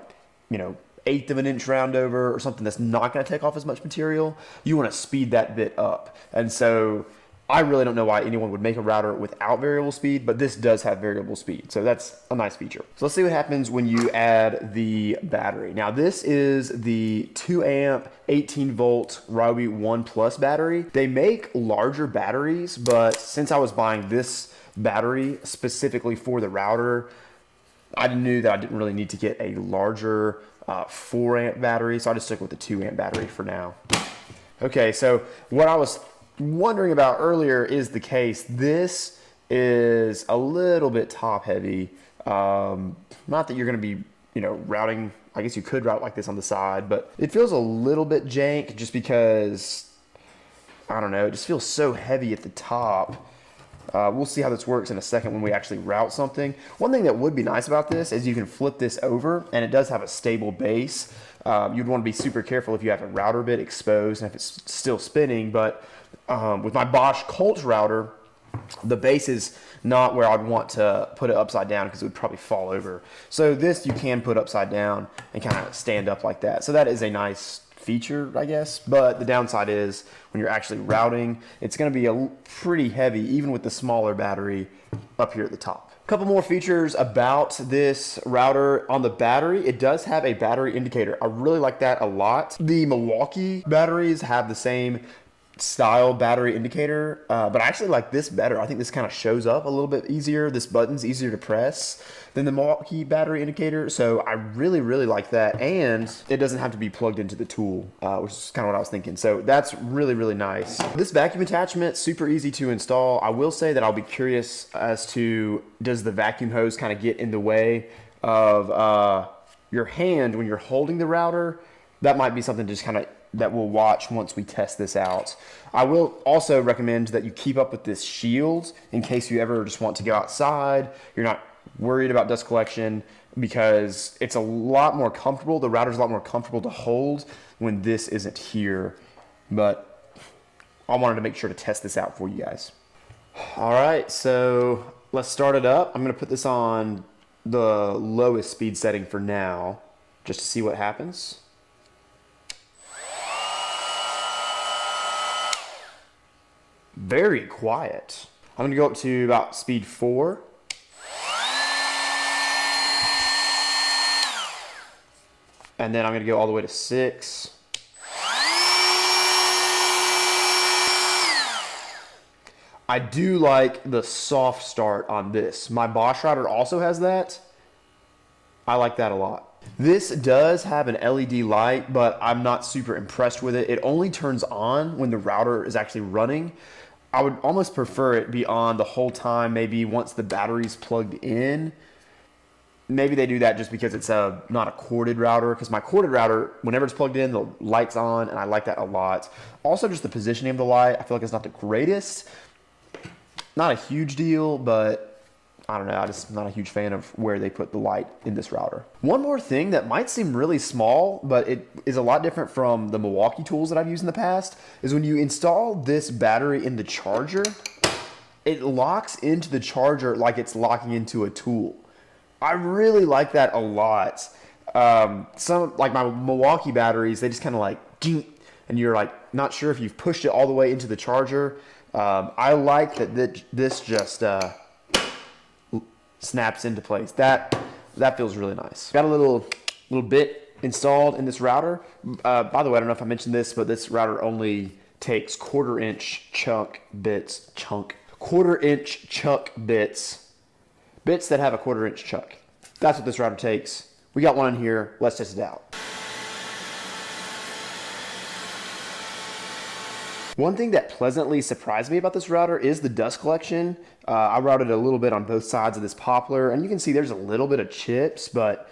S2: you know, 1/8 of an inch roundover or something that's not going to take off as much material, you want to speed that bit up. And so I really don't know why anyone would make a router without variable speed, but this does have variable speed. So that's a nice feature. So let's see what happens when you add the battery. Now this is the 2 amp 18 volt Ryobi One Plus battery. They make larger batteries, but since I was buying this battery specifically for the router, I knew that I didn't really need to get a larger 4 amp battery, so I just stuck with the 2 amp battery for now. Okay, so what I was wondering about earlier is the case. This is a little bit top heavy. Not that you're going to be, you know, routing. I guess you could route like this on the side, but it feels a little bit jank just because, I don't know, it just feels so heavy at the top. We'll see how this works in a second when we actually route something. One thing that would be nice about this is you can flip this over, and it does have a stable base. You'd want to be super careful if you have a router bit exposed and if it's still spinning, but with my Bosch Colt router, the base is not where I'd want to put it upside down because it would probably fall over. So this you can put upside down and kind of stand up like that. So that is a nice feature, I guess, but the downside is when you're actually routing, it's going to be pretty heavy even with the smaller battery up here at the top. A couple more features about this router. On the battery, it does have a battery indicator. I really like that a lot. The Milwaukee batteries have the same style battery indicator, but I actually like this better. I think this kind of shows up a little bit easier. This button's easier to press than the Milwaukee battery indicator, so I really like that, and it doesn't have to be plugged into the tool, which is kind of what I was thinking. So that's really nice. This vacuum attachment, super easy to install. I will say that I'll be curious as to, does the vacuum hose kind of get in the way of your hand when you're holding the router? That might be something just kind of that we'll watch once we test this out. I will also recommend that you keep up with this shield in case you ever just want to go outside. You're not worried about dust collection because it's a lot more comfortable. The router's a lot more comfortable to hold when this isn't here. But I wanted to make sure to test this out for you guys. All right, so let's start it up. I'm gonna put this on the lowest speed setting for now, just to see what happens. Very quiet. I'm gonna go up to about speed 4. And then I'm gonna go all the way to 6. I do like the soft start on this. My Bosch router also has that. I like that a lot. This does have an LED light, but I'm not super impressed with it. It only turns on when the router is actually running. I would almost prefer it be on the whole time, maybe once the battery's plugged in. Maybe they do that just because it's not a corded router, because my corded router, whenever it's plugged in, the light's on, and I like that a lot. Also, just the positioning of the light, I feel like it's not the greatest. Not a huge deal, but I don't know, I'm just not a huge fan of where they put the light in this router. One more thing that might seem really small, but it is a lot different from the Milwaukee tools that I've used in the past, is when you install this battery in the charger, it locks into the charger like it's locking into a tool. I really like that a lot. Some, like my Milwaukee batteries, they just kind of like, and you're like not sure if you've pushed it all the way into the charger. I like that this just snaps into place. That feels really nice. Got a little bit installed in this router. By the way, I don't know if I mentioned this, but this router only takes 1/4 inch chuck bits. 1/4 inch chuck bits that have a 1/4 inch chuck. That's what this router takes We got one in here. Let's test it out. One thing that pleasantly surprised me about this router is the dust collection. I routed a little bit on both sides of this poplar, and you can see there's a little bit of chips, but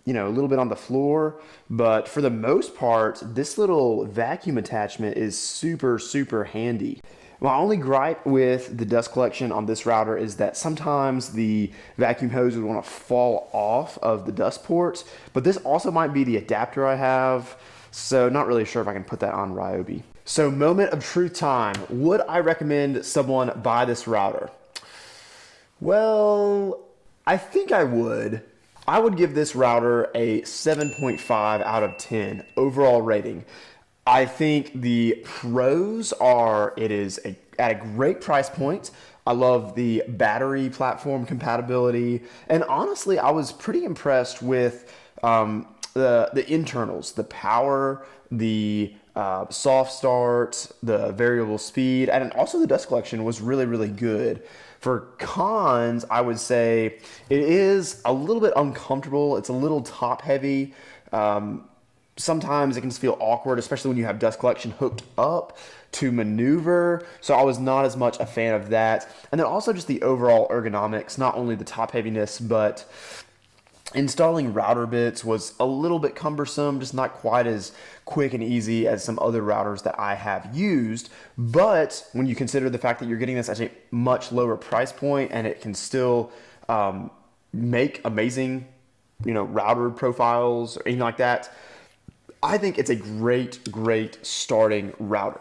S2: a little bit on the floor. But for the most part, this little vacuum attachment is super, super handy. My only gripe with the dust collection on this router is that sometimes the vacuum hose would want to fall off of the dust ports, but this also might be the adapter I have, so not really sure if I can put that on Ryobi. So moment of truth time. Would I recommend someone buy this router? Well, I think I would. I would give this router a 7.5 out of 10 overall rating. I think the pros are it is at a great price point. I love the battery platform compatibility. And honestly, I was pretty impressed with the internals, the power, the soft start, the variable speed, and also the dust collection was really, really good. For cons, I would say it is a little bit uncomfortable. It's a little top heavy. Sometimes it can just feel awkward, especially when you have dust collection hooked up to maneuver. So I was not as much a fan of that. And then also just the overall ergonomics, not only the top heaviness, but installing router bits was a little bit cumbersome, just not quite as quick and easy as some other routers that I have used. But when you consider the fact that you're getting this at a much lower price point and it can still make amazing, router profiles or anything like that, I think it's a great, great starting router.